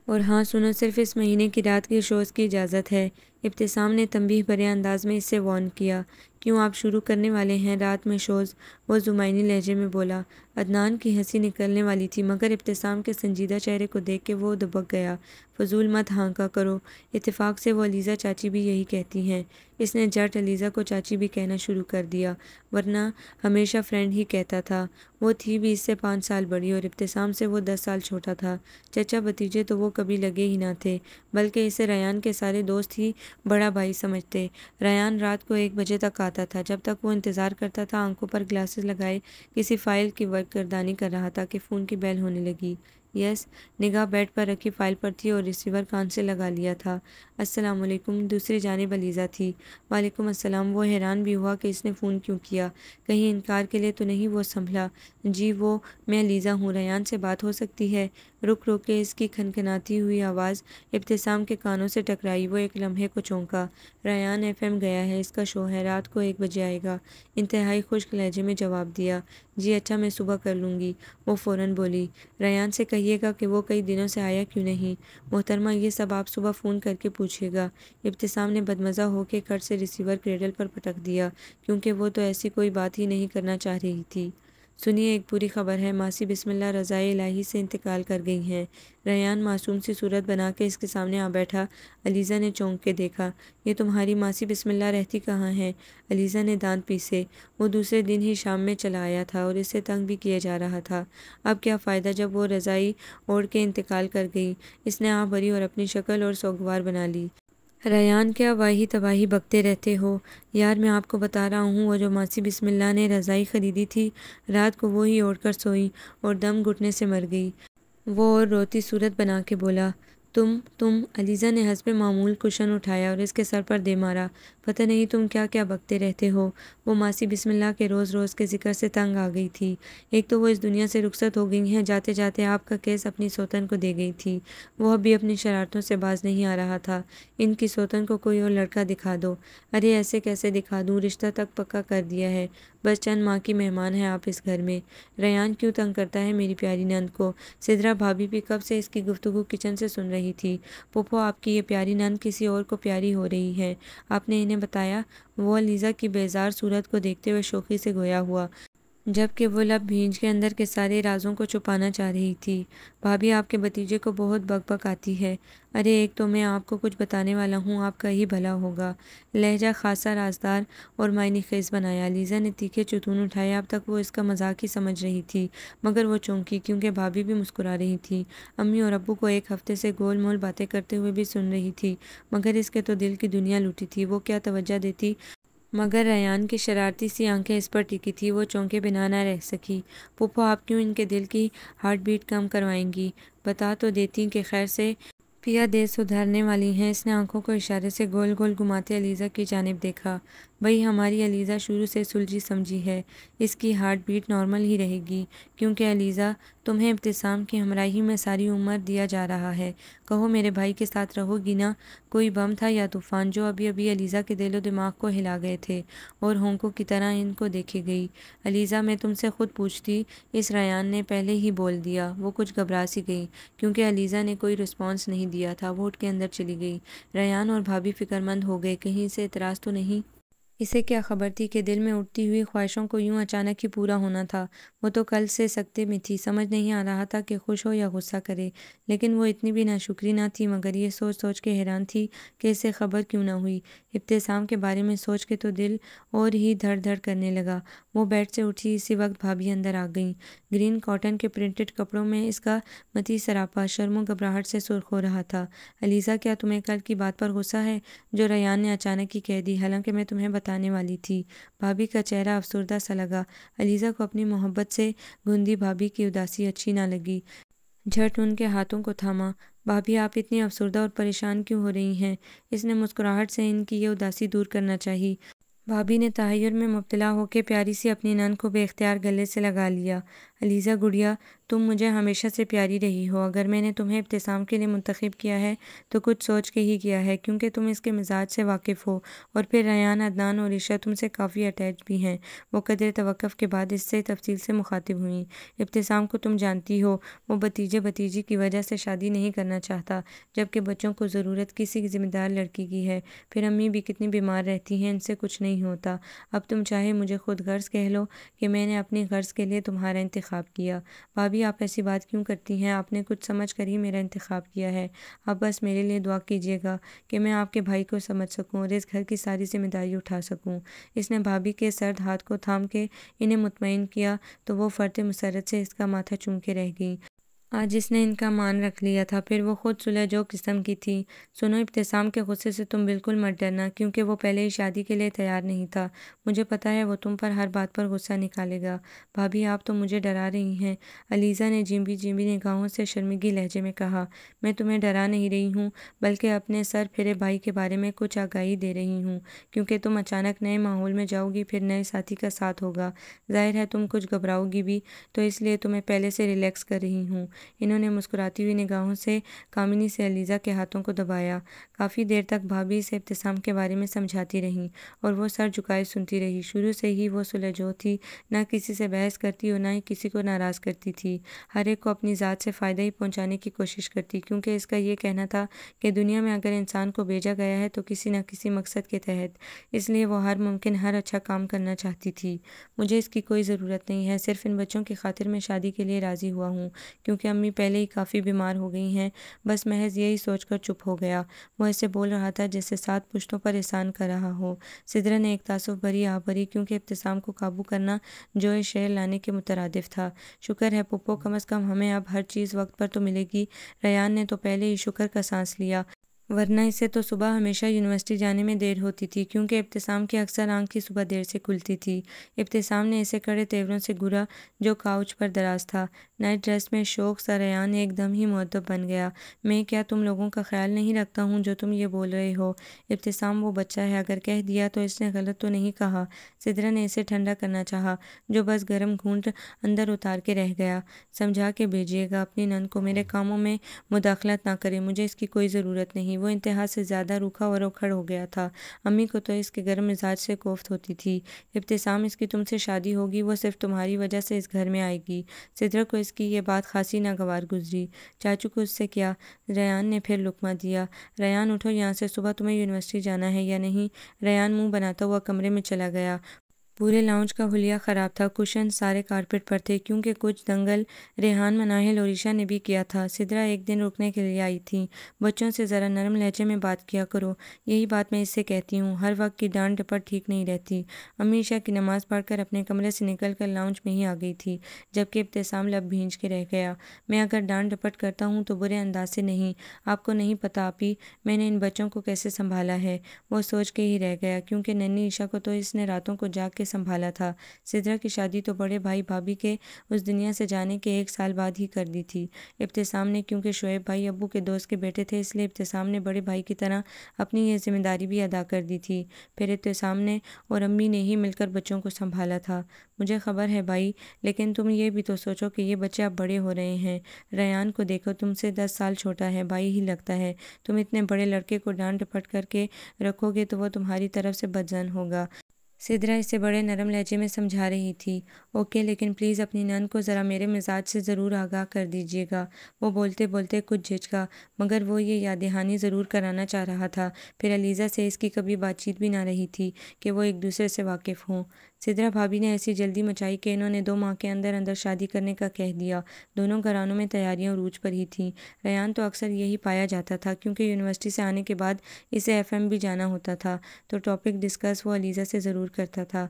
اور ہاں سنو، صرف اس مہینے کی رات کے شوز کی اجازت ہے، ابتسام نے تنبیہ بھرے انداز میں اس سے وارن کیا۔ کیوں، آپ شروع کرنے والے ہیں رات میں شوز؟ وہ زمینی لہجے میں بولا۔ عدنان کی ہنسی نکلنے والی تھی مگر ابتسام کے سنجیدہ چہرے کو دیکھ کے وہ دبک گیا۔ فضول مت ہانکا کرو، اتفاق سے وہ علیزہ چاچی بھی یہی کہتی ہیں۔ اس نے جھٹ علیزہ کو چاچی بھی کہنا شروع کر دیا، ورنہ ہمیشہ فرینڈ ہی کہتا تھا۔ وہ تھی بھی اس سے 5 سال بڑی اور ابتسام سے وہ 10 سال چھوٹا تھا۔ چچا بھتیجے تو وہ کبھی لگے ہی نہ تھے، بلکہ اسے ریان کے سارے دوست ہی بڑا بھائی سمجھتے۔ ریان رات کو 1 بجے تک آتا تھا، جب تک وہ انتظار کرتا تھا آنکھوں پر گلاسز لگائے کسی فائل کی ورک گردانی کر رہا تھا کہ فون کی بیل ہونے لگی۔ یس، نگاہ بیڈ پر رکھی فائل پر تھی اور ریسیور کان سے لگا لیا تھا۔ السلام علیکم، دوسری جانب علیزہ تھی۔ وعلیکم السلام۔ وہ حیران بھی ہوا کہ اس نے فون کیوں کیا، کہیں انکار کے لیے تو نہیں۔ وہ سنبھلا۔ جی میں علیزہ ہوں، ریان سے بات ہو سکتی ہے؟ رک کے اس کی کھنکھناتی ہوئی آواز ابتسام کے کانوں سے ٹکرائی۔ وہ ایک لمحے کو چونکا۔ ریان FM گیا ہے، اس کا شو ہے، رات کو 1 بجے آئے گا، انتہائی خشک لہجے میں جواب دیا۔ جی اچھا، میں صبح کر لوں گی، وہ فوراً بولی۔ ریان سے کہیے گا کہ وہ کئی دنوں سے آیا کیوں نہیں؟ محترمہ یہ سب آپ صبح فون کر کے پوچھیے گا۔ ابتسام نے بدمزہ ہو کے کٹ سے ریسیور کریڈل پر پٹک دیا، کیونکہ وہ تو ایسی کوئی بات ہی نہیں کرنا چاہ رہی تھی۔ سنیے، ایک بری خبر ہے، ماسی بسم اللہ رضائے الہی سے انتقال کر گئی ہیں۔ ریان معصوم سی صورت بنا کے اس کے سامنے آ بیٹھا۔ علیزہ نے چونک کے دیکھا۔ یہ تمہاری ماسی بسم اللہ رہتی کہاں ہیں؟ علیزہ نے دانت پیسے۔ وہ دوسرے دن ہی شام میں چلا آیا تھا اور اسے تنگ بھی کیے جا رہا تھا۔ اب کیا فائدہ جب وہ رضائی اوڑھ کے انتقال کر گئی؟ اس نے آہ بھری اور اپنی شکل اور سوگوار بنا لی۔ ریان کیا واہی تباہی بکتے رہتے ہو؟ یار میں آپ کو بتا رہا ہوں، وہ جو ماسی بسم اللہ نے رضائی خریدی تھی، رات کو وہی اوڑھ کر سوئی اور دم گھٹنے سے مر گئی۔ وہ اور روتی صورت بنا کے بولا۔ تم علیزہ نے حسب معمول کشن اٹھایا اور اس کے سر پر دے مارا۔ پتہ نہیں تم کیا کیا بکتے رہتے ہو۔ وہ ماسی بسم اللہ کے روز روز کے ذکر سے تنگ آ گئی تھی۔ ایک تو وہ اس دنیا سے رخصت ہو گئی ہیں، جاتے جاتے آپ کا کیس اپنی سوتن کو دے گئی تھی۔ وہ اب بھی اپنی شرارتوں سے باز نہیں آ رہا تھا۔ ان کی سوتن کو کوئی اور لڑکا دکھا دو۔ ارے ایسے کیسے دکھا دوں، رشتہ تک پکا کر دیا ہے، بس چند ماہ کی مہمان ہیں آپ اس گھر میں۔ ریان کیوں تنگ کرتا ہے میری پیاری نند کو؟ سدرا بھابھی بھی کب سے اس کی گفتگو کچن سے سن رہی تھی۔ پھوپھو آپ کی یہ پیاری نند کسی اور کو پیاری ہو رہی ہے، آپ نے انہیں بتایا؟ وہ علیزہ کی بیزار صورت کو دیکھتے ہوئے شوخی سے گویا ہوا، جبکہ وہ لب بھینج کے اندر کے سارے رازوں کو چھپانا چاہ رہی تھی۔ بھابھی آپ کے بھتیجے کو بہت بک بک آتی ہے۔ ارے ایک تو میں آپ کو کچھ بتانے والا ہوں، آپ کا ہی بھلا ہوگا۔ لہجہ خاصا رازدار اور معنی خیز بنایا۔ علیزہ نے تیکھے چتون اٹھائے۔ اب تک وہ اس کا مذاق ہی سمجھ رہی تھی، مگر وہ چونکی، کیونکہ بھابھی بھی مسکرا رہی تھی۔ امی اور ابو کو ایک ہفتے سے گول مول باتیں کرتے ہوئے بھی سن رہی تھی، مگر اس کے تو دل کی دنیا لوٹی تھی، وہ کیا توجہ دیتی؟ مگر ریان کی شرارتی سی آنکھیں اس پر ٹکی تھی، وہ چونکے بنا نہ رہ سکی۔ پھوپھو آپ کیوں ان کے دل کی ہارٹ بیٹ کم کروائیں گی؟ بتا تو دیتی کہ خیر سے پیا دے سدھارنے والی ہیں۔ اس نے آنکھوں کو اشارے سے گول گول گھماتے علیزہ کی جانب دیکھا۔ بھئی ہماری علیزہ شروع سے سلجھی سمجھی ہے، اس کی ہارٹ بیٹ نارمل ہی رہے گی، کیونکہ علیزہ تمہیں ابتسام کی ہمراہی میں ساری عمر دیا جا رہا ہے۔ کہو میرے بھائی کے ساتھ رہو گی نا؟ کوئی بم تھا یا طوفان جو ابھی ابھی علیزہ کے دل و دماغ کو ہلا گئے تھے، اور ہونکوں کی طرح ان کو دیکھے گئی۔ علیزہ میں تم سے خود پوچھتی، اس ریان نے پہلے ہی بول دیا۔ وہ کچھ گھبرا سی گئی، کیونکہ علیزہ نے کوئی رسپانس نہیں دیا تھا۔ وہ اٹھ کے اندر چلی گئی۔ ریان اور بھابھی فکر مند ہو گئے، کہیں اسے اعتراض تو نہیں؟ اسے کیا خبر تھی کہ دل میں اٹھتی ہوئی خواہشوں کو یوں اچانک ہی پورا ہونا تھا؟ وہ تو کل سے سکتے میں تھی، سمجھ نہیں آ رہا تھا کہ خوش ہو یا غصہ کرے، لیکن وہ اتنی بھی ناشکری نہ تھی، مگر یہ سوچ سوچ کے حیران تھی کہ اسے خبر کیوں نہ ہوئی۔ ابتسام کے بارے میں سوچ کے تو دل اور ہی دھڑ دھڑ کرنے لگا۔ وہ بیڈ سے اٹھی، اسی وقت بھابھی اندر آ گئیں۔ گرین کاٹن کے پرنٹڈ کپڑوں میں اس کا متی سراپا شرم و گھبراہٹ سے سرخ ہو رہا تھا۔ علیزہ کیا تمہیں کل کی بات پر غصہ ہے جو ریان نے اچانک ہی کہہ دی، حالانکہ میں تمہیں بتانے والی تھی؟ بھابھی کا چہرہ افسردہ سا لگا۔ علیزہ کو اپنی محبت سے گھندی بھابھی کی اداسی اچھی نہ لگی، جھٹ ان کے ہاتھوں کو تھاما۔ بھابھی آپ اتنی افسردہ اور پریشان کیوں ہو رہی ہیں؟ اس نے مسکراہٹ سے ان کی یہ اداسی دور کرنا چاہی۔ بھابھی نے تحیر میں مبتلا ہو کے پیاری سی اپنی نند کو بے اختیار گلے سے لگا لیا۔ علیزہ گڑیا، تم مجھے ہمیشہ سے پیاری رہی ہو، اگر میں نے تمہیں ابتسام کے لیے منتخب کیا ہے تو کچھ سوچ کے ہی کیا ہے، کیونکہ تم اس کے مزاج سے واقف ہو، اور پھر ریان، عدنان اور عشا تم سے کافی اٹیچ بھی ہیں۔ وہ قدر توقف کے بعد اس سے تفصیل سے مخاطب ہوئیں۔ ابتسام کو تم جانتی ہو، وہ بھتیجے بھتیجی کی وجہ سے شادی نہیں کرنا چاہتا، جبکہ بچوں کو ضرورت کسی ذمہ دار لڑکی کی ہے۔ پھر امی بھی کتنی بیمار رہتی ہیں، ان سے کچھ نہیں ہوتا۔ اب تم چاہے مجھے خود غرض کہہ لو کہ میں نے اپنی غرض کے لیے تمہارا انتخاب کیا۔ بھابھی آپ ایسی بات کیوں کرتی ہیں؟ آپ نے کچھ سمجھ کر ہی میرا انتخاب کیا ہے۔ اب بس میرے لیے دعا کیجیے گا کہ میں آپ کے بھائی کو سمجھ سکوں اور اس گھر کی ساری ذمہ داری اٹھا سکوں۔ اس نے بھابھی کے سرد ہاتھ کو تھام کے انہیں مطمئن کیا تو وہ فرط مسرت سے اس کا ماتھا چوم کے رہ گئیں۔ آج اس نے ان کا مان رکھ لیا تھا، پھر وہ خود صلح جو قسم کی تھی۔ سنو، ابتسام کے غصے سے تم بالکل مت ڈرنا، کیونکہ وہ پہلے ہی شادی کے لیے تیار نہیں تھا۔ مجھے پتا ہے وہ تم پر ہر بات پر غصہ نکالے گا۔ بھابھی آپ تو مجھے ڈرا رہی ہیں، علیزہ نے جیمبی جیمبی نگاہوں سے شرمگی لہجے میں کہا۔ میں تمہیں ڈرا نہیں رہی ہوں، بلکہ اپنے سر پھرے بھائی کے بارے میں کچھ آگاہی دے رہی ہوں، کیونکہ تم اچانک نئے ماحول میں جاؤ گی، پھر نئے ساتھی کا ساتھ ہوگا، ظاہر ہے تم کچھ گھبراؤ گی بھی، تو اس لیے تمہیں پہلے سے ریلیکس کر رہی ہوں۔ انہوں نے مسکراتی ہوئی نگاہوں سے کامنی سے علیزہ کے ہاتھوں کو دبایا۔ کافی دیر تک بھابھی اسے ابتسام کے بارے میں سمجھاتی رہیں اور وہ سر جھکائے سنتی رہی۔ شروع سے ہی وہ سلجھو تھی، نہ کسی سے بحث کرتی اور نہ ہی کسی کو ناراض کرتی تھی۔ ہر ایک کو اپنی ذات سے فائدہ ہی پہنچانے کی کوشش کرتی، کیونکہ اس کا یہ کہنا تھا کہ دنیا میں اگر انسان کو بھیجا گیا ہے تو کسی نہ کسی مقصد کے تحت، اس لیے وہ ہر اچھا کام کرنا چاہتی تھی۔ مجھے اس کی کوئی ضرورت نہیں ہے، صرف ان بچوں کی خاطر میں شادی کے لیے راضی ہوا ہوں، کیونکہ امی پہلے ہی کافی بیمار ہو گئی ہیں۔ بس محض یہی سوچ کر چپ ہو گیا۔ وہ ایسے بول رہا تھا جیسے 7 پشتوں پر احسان کر رہا ہو۔ سدرا نے ایک تاسف بھری آہ بھری، کیونکہ ابتسام کو قابو کرنا جوئے شعر لانے کے مترادف تھا۔ شکر ہے پپو، کم از کم ہمیں اب ہر چیز وقت پر تو ملے گی۔ ریان نے تو پہلے ہی شکر کا سانس لیا، ورنہ اسے تو صبح ہمیشہ یونیورسٹی جانے میں دیر ہوتی تھی، کیونکہ ابتسام کی اکثر آنکھ ہی صبح دیر سے کھلتی تھی۔ ابتسام نے اسے کڑے تیوروں سے گھورا جو کاؤچ پر دراز تھا۔ نائٹ ڈریس میں شوق سا ریان ایک دم ہی مؤدب بن گیا۔ میں کیا تم لوگوں کا خیال نہیں رکھتا ہوں جو تم یہ بول رہے ہو؟ ابتسام، وہ بچہ ہے، اگر کہہ دیا تو اس نے غلط تو نہیں کہا؟ سدرا نے اسے ٹھنڈا کرنا چاہا، جو بس گرم گھونٹ اندر اتار کے رہ گیا۔ سمجھا کے بھیجیے گا اپنی نند کو، میرے کاموں میں مداخلت نہ کرے، مجھے اس کی کوئی ضرورت نہیں۔ وہ انتہا سے زیادہ روکھا اور اکھڑ ہو گیا تھا۔ امی کو تو اس کے گرم مزاج سے کوفت ہوتی تھی۔ ابتسام، اس کی تم سے شادی ہوگی، وہ صرف تمہاری وجہ سے اس گھر میں آئے گی۔ سدرا کو اس کی یہ بات خاصی ناگوار گزری۔ چاچو کو اس سے کیا؟ ریان نے پھر لقمہ دیا۔ ریان اٹھو یہاں سے، صبح تمہیں یونیورسٹی جانا ہے یا نہیں؟ ریان منہ بناتا ہوا کمرے میں چلا گیا۔ پورے لاؤنج کا حلیہ خراب تھا، کشن سارے کارپٹ پر تھے، کیونکہ کچھ دنگل ریحان، مناہل اور عشا نے بھی کیا تھا۔ سدرا ایک دن رکنے کے لیے آئی تھیں۔ بچوں سے ذرا نرم لہجے میں بات کیا کرو، یہی بات میں اس سے کہتی ہوں، ہر وقت کی ڈانٹ ڈپٹ ٹھیک نہیں رہتی۔ امی عشا کی نماز پڑھ کر اپنے کمرے سے نکل کر لاؤنج میں ہی آ گئی تھی، جبکہ ابتسام لب بھینج کے رہ گیا۔ میں اگر ڈانٹ ڈپٹ کرتا ہوں تو برے انداز سے نہیں، آپ کو نہیں پتہ آپی میں نے ان بچوں کو کیسے سنبھالا ہے۔ وہ سوچ کے ہی رہ گیا، کیونکہ ننھی عشا کو تو اس نے راتوں کو جاگ کے سنبھالا تھا۔ سدرا کی شادی تو بڑے بھائی بھابھی کے اس دنیا سے جانے کے 1 سال بعد ہی کر دی تھی ابتسام نے، کیونکہ شعیب بھائی ابو کے دوست کے بیٹے تھے، اس لیے ابتسام نے بڑے بھائی کی طرح اپنی یہ ذمہ داری بھی ادا کر دی تھی۔ پھر ابتسام نے اور امی نے ہی مل کر بچوں کو سنبھالا تھا۔ مجھے خبر ہے بھائی، لیکن تم یہ بھی تو سوچو کہ یہ بچے اب بڑے ہو رہے ہیں۔ ریان کو دیکھو، تم سے 10 سال چھوٹا ہے، بھائی ہی لگتا ہے۔ تم اتنے بڑے لڑکے کو ڈانٹ ڈپٹ کر کے رکھو گے تو وہ تمہاری طرف سے بدظن ہوگا۔ سدرا اسے بڑے نرم لہجے میں سمجھا رہی تھی۔ اوکے، لیکن پلیز اپنی نند کو ذرا میرے مزاج سے ضرور آگاہ کر دیجیے گا۔ وہ بولتے بولتے کچھ جھجکا، مگر وہ یہ یاد دہانی ضرور کرانا چاہ رہا تھا۔ پھر علیزہ سے اس کی کبھی بات چیت بھی نہ رہی تھی کہ وہ ایک دوسرے سے واقف ہوں۔ سدرا بھابھی نے ایسی جلدی مچائی کہ انہوں نے 2 ماہ کے اندر اندر شادی کرنے کا کہہ دیا۔ دونوں گھرانوں میں تیاریاں عروج پر ہی تھیں۔ ریان تو اکثر یہی پایا جاتا تھا، کیونکہ یونیورسٹی سے آنے کے بعد اسے ایف ایم بھی جانا ہوتا تھا، تو ٹاپک ڈسکس وہ علیزہ سے ضرور کرتا تھا۔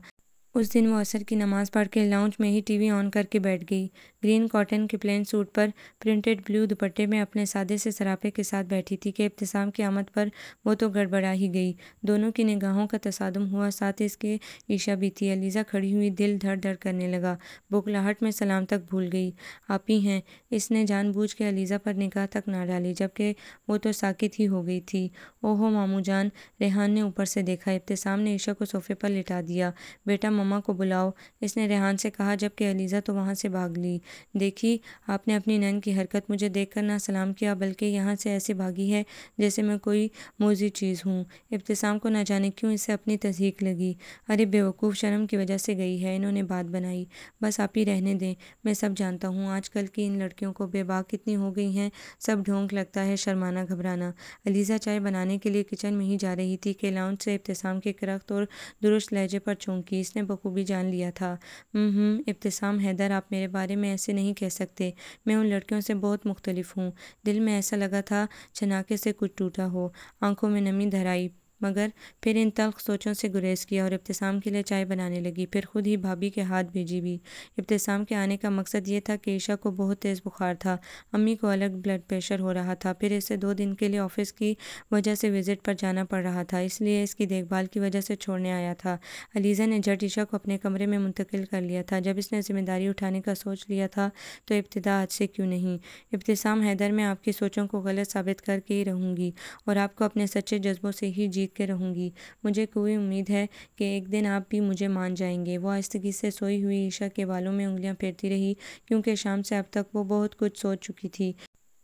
اس دن وہ عصر کی نماز پڑھ کے لاؤنج میں ہی ٹی وی آن کر کے بیٹھ گئی۔ گرین کاٹن کے پلین سوٹ پر پرنٹڈ بلیو دوپٹے میں اپنے سادے سے سراپے کے ساتھ بیٹھی تھی کہ ابتسام کی آمد پر وہ تو گڑبڑا ہی گئی۔ دونوں کی نگاہوں کا تصادم ہوا، ساتھ اس کے عشا بھی تھی۔ علیزہ کھڑی ہوئی دل دھڑ دھڑ کرنے لگا، بخلاہٹ میں سلام تک بھول گئی۔ آپ ہی ہیں؟ اس نے جان بوجھ کے علیزہ پر نگاہ تک نہ ڈالی، جبکہ وہ تو ساکت ہی ہو گئی تھی۔ اوہو ماموں جان، ریحان نے اوپر سے دیکھا۔ ابتسام نے عشا کو صوفے پر لٹا دیا۔ بیٹا مما کو بلاؤ، اس نے ریحان سے کہا، جبکہ علیزہ تو وہاں سے بھاگ لی۔ دیکھی آپ نے اپنی نند کی حرکت، مجھے دیکھ کر نہ سلام کیا بلکہ یہاں سے ایسے بھاگی ہے جیسے میں کوئی موذی چیز ہوں۔ ابتسام کو نہ جانے کیوں اس سے اپنی تضحیک لگی۔ ارے بیوقوف، شرم کی وجہ سے گئی ہے، انہوں نے بات بنائی۔ بس آپ ہی رہنے دیں، میں سب جانتا ہوں، آج کل کی ان لڑکیوں کو بے باک کتنی ہو گئی ہیں، سب ڈھونگ لگتا ہے، شرمانا گھبرانا۔ علیزہ چائے بنانے کے لیے کچن میں ہی جا رہی تھی کہ لاؤنج سے ابتسام کے کرخت اور درست لہجے پر چونکی۔ اس نے بخوبی جان لیا تھا۔ ابتسام، حیدر آپ میرے بارے میں ایسے نہیں کہہ سکتے، میں ان لڑکیوں سے بہت مختلف ہوں۔ دل میں ایسا لگا تھا چھناکے سے کچھ ٹوٹا ہو، آنکھوں میں نمی دھر آئی، مگر پھر ان تلخ سوچوں سے گریز کیا اور ابتسام کے لیے چائے بنانے لگی، پھر خود ہی بھابھی کے ہاتھ بھیجی بھی۔ ابتسام کے آنے کا مقصد یہ تھا کہ عشا کو بہت تیز بخار تھا، امی کو الگ بلڈ پریشر ہو رہا تھا، پھر اسے 2 دن کے لیے آفس کی وجہ سے وزٹ پر جانا پڑ رہا تھا، اس لیے اس کی دیکھ بھال کی وجہ سے چھوڑنے آیا تھا۔ علیزہ نے جھٹ عشا کو اپنے کمرے میں منتقل کر لیا تھا۔ جب اس نے ذمہ داری اٹھانے کا سوچ لیا تھا تو ابتدا آج سے کیوں نہیں؟ ابتسام، حیدر میں آپ کی سوچوں کو غلط ثابت کر کے ہی رہوں گی اور آپ کو اپنے سچے جذبوں سے ہی جیت دیکھ کے رہوں گی۔ مجھے کوئی امید ہے کہ ایک دن آپ بھی مجھے مان جائیں گے۔ وہ آہستگی سے سوئی ہوئی عائشہ کے بالوں میں انگلیاں پھیرتی رہی، کیونکہ شام سے اب تک وہ بہت کچھ سوچ چکی تھی۔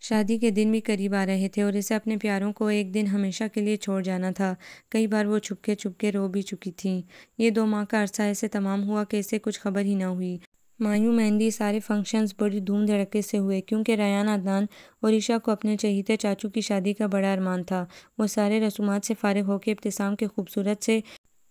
شادی کے دن بھی قریب آ رہے تھے اور اسے اپنے پیاروں کو ایک دن ہمیشہ کے لیے چھوڑ جانا تھا۔ کئی بار وہ چھپکے رو بھی چکی تھیں۔ یہ 2 ماہ کا عرصہ ایسے تمام ہوا کہ اسے کچھ خبر ہی نہ ہوئی۔ مایوں مہندی سارے فنکشنز بڑی دھوم دھڑکے سے ہوئے، کیونکہ ریان، عدنان اور عائشہ کو اپنے چہیتے چاچو کی شادی کا بڑا ارمان تھا۔ وہ سارے رسومات سے فارغ ہو کے ابتسام کے خوبصورت سے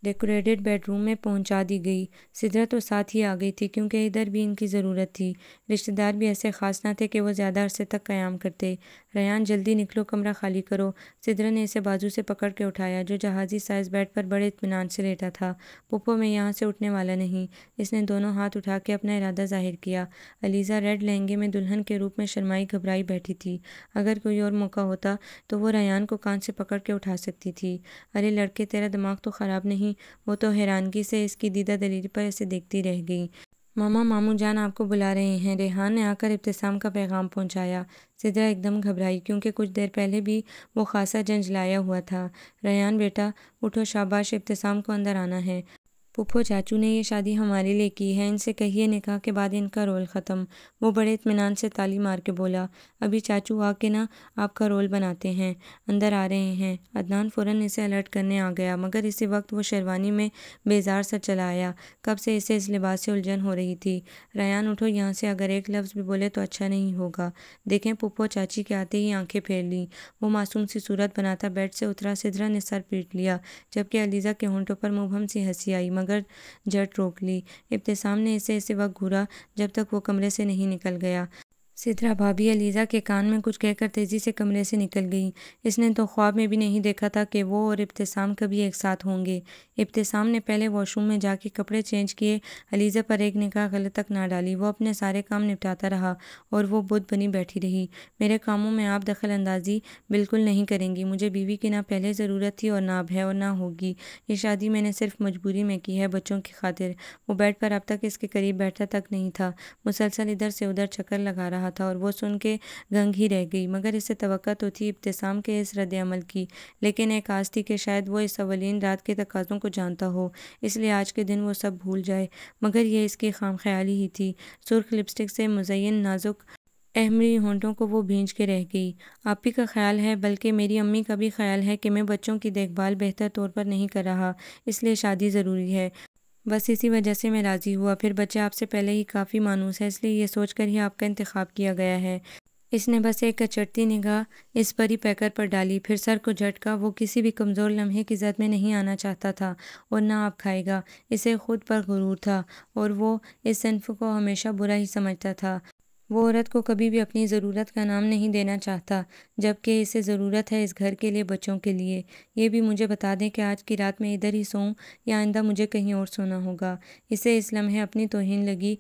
ڈیکوریٹڈ بیڈ روم میں پہنچا دی گئی۔ سدرا تو ساتھ ہی آ گئی تھی، کیونکہ ادھر بھی ان کی ضرورت تھی۔ رشتہ دار بھی ایسے خاص نہ تھے کہ وہ زیادہ عرصے تک قیام کرتے۔ ریان، جلدی نکلو، کمرہ خالی کرو۔ سدرا نے اسے بازو سے پکڑ کے اٹھایا، جو جہازی سائز بیڈ پر بڑے اطمینان سے لیٹا تھا۔ پپو، میں یہاں سے اٹھنے والا نہیں۔ اس نے دونوں ہاتھ اٹھا کے اپنا ارادہ ظاہر کیا۔ علیزہ ریڈ لہنگے میں دلہن کے روپ میں شرمائی گھبرائی بیٹھی تھی۔ اگر کوئی اور موقع ہوتا تو وہ ریان کو کان سے پکڑ کے اٹھا سکتی تھی۔ ارے لڑکے، تیرا دماغ تو خراب نہیں؟ وہ تو حیرانگی سے اس کی دیدہ دلیری پر اسے دیکھتی رہ گئی۔ ماما، ماموں جان آپ کو بلا رہے ہیں، ریحان نے آ کر ابتسام کا پیغام پہنچایا۔ سدرا ایک دم گھبرائی، کیونکہ کچھ دیر پہلے بھی وہ خاصا جھنجھلایا ہوا تھا۔ ریان بیٹا اٹھو، شاباش، ابتسام کو اندر آنا ہے۔ پھپھو، چاچو نے یہ شادی ہمارے لیے کی ہے، ان سے کہیے نکاح کے بعد ان کا رول ختم۔ وہ بڑے اطمینان سے تالی مار کے بولا۔ ابھی چاچو آ کے نا آپ کا رول بناتے ہیں، اندر آ رہے ہیں۔ عدنان فوراً اسے الرٹ کرنے آ گیا، مگر اسی وقت وہ شیروانی میں بیزار سا چلا آیا۔ کب سے اسے اس لباس سے الجھن ہو رہی تھی۔ ریان اٹھو یہاں سے، اگر ایک لفظ بھی بولے تو اچھا نہیں ہوگا۔ دیکھیں، پھپھو چاچی کے آتے ہی آنکھیں پھیر لیں۔ وہ معصوم سی صورت بناتا بیڈ سے اترا۔ سدرا نے سر پیٹ لیا، جبکہ علیزہ کے ہونٹوں پر مبہم سی ہنسی آئی، مگر جھٹ روک لی۔ ابتسام نے اسے اسی وقت گھورا جب تک وہ کمرے سے نہیں نکل گیا۔ سدرا بھابھی علیزہ کے کان میں کچھ کہہ کر تیزی سے کمرے سے نکل گئی۔ اس نے تو خواب میں بھی نہیں دیکھا تھا کہ وہ اور ابتسام کبھی ایک ساتھ ہوں گے۔ ابتسام نے پہلے واش روم میں جا کے کپڑے چینج کیے، علیزہ پر ایک نگاہ غلط تک نہ ڈالی۔ وہ اپنے سارے کام نپٹاتا رہا اور وہ بت بنی بیٹھی رہی۔ میرے کاموں میں آپ دخل اندازی بالکل نہیں کریں گی۔ مجھے بیوی کی نہ پہلے ضرورت تھی اور نہ اب ہے اور نہ ہوگی۔ یہ شادی میں نے صرف مجبوری میں کی ہے، بچوں کی خاطر۔ وہ بیڈ پر اب تک اس کے قریب بیٹھا تک نہیں تھا، مسلسل ادھر سے ادھر چکر لگا رہا تھا، اور وہ سن کے گنگ ہی رہ گئی۔ مگر اسے توقع تو تھی ابتسام کے اس رد عمل کی، لیکن ایک آس تھی کہ شاید وہ اس اولین رات کے تقاضوں کو جانتا ہو، اس لیے آج کے دن وہ سب بھول جائے۔ مگر یہ اس کی خام خیالی ہی تھی۔ سرخ لپسٹک سے مزین نازک احمری ہونٹوں کو وہ بھینج کے رہ گئی۔ آپ ہی کا خیال ہے، بلکہ میری امی کا بھی خیال ہے کہ میں بچوں کی دیکھ بھال بہتر طور پر نہیں کر رہا، اس لیے شادی ضروری ہے۔ بس اسی وجہ سے میں راضی ہوا۔ پھر بچے آپ سے پہلے ہی کافی مانوس ہے، اس لیے یہ سوچ کر ہی آپ کا انتخاب کیا گیا ہے۔ اس نے بس ایک اچٹتی نگاہ اس پری پیکر پر ڈالی، پھر سر کو جھٹکا۔ وہ کسی بھی کمزور لمحے کی زد میں نہیں آنا چاہتا تھا، اور نہ اب کھائے گا۔ اسے خود پر غرور تھا، اور وہ اس صنف کو ہمیشہ برا ہی سمجھتا تھا۔ وہ عورت کو کبھی بھی اپنی ضرورت کا نام نہیں دینا چاہتا، جبکہ اسے ضرورت ہے اس گھر کے لیے، بچوں کے لیے۔ یہ بھی مجھے بتا دیں کہ آج کی رات میں ادھر ہی سوؤں یا آئندہ مجھے کہیں اور سونا ہوگا۔ اسے اس لمحے اپنی توہین لگی،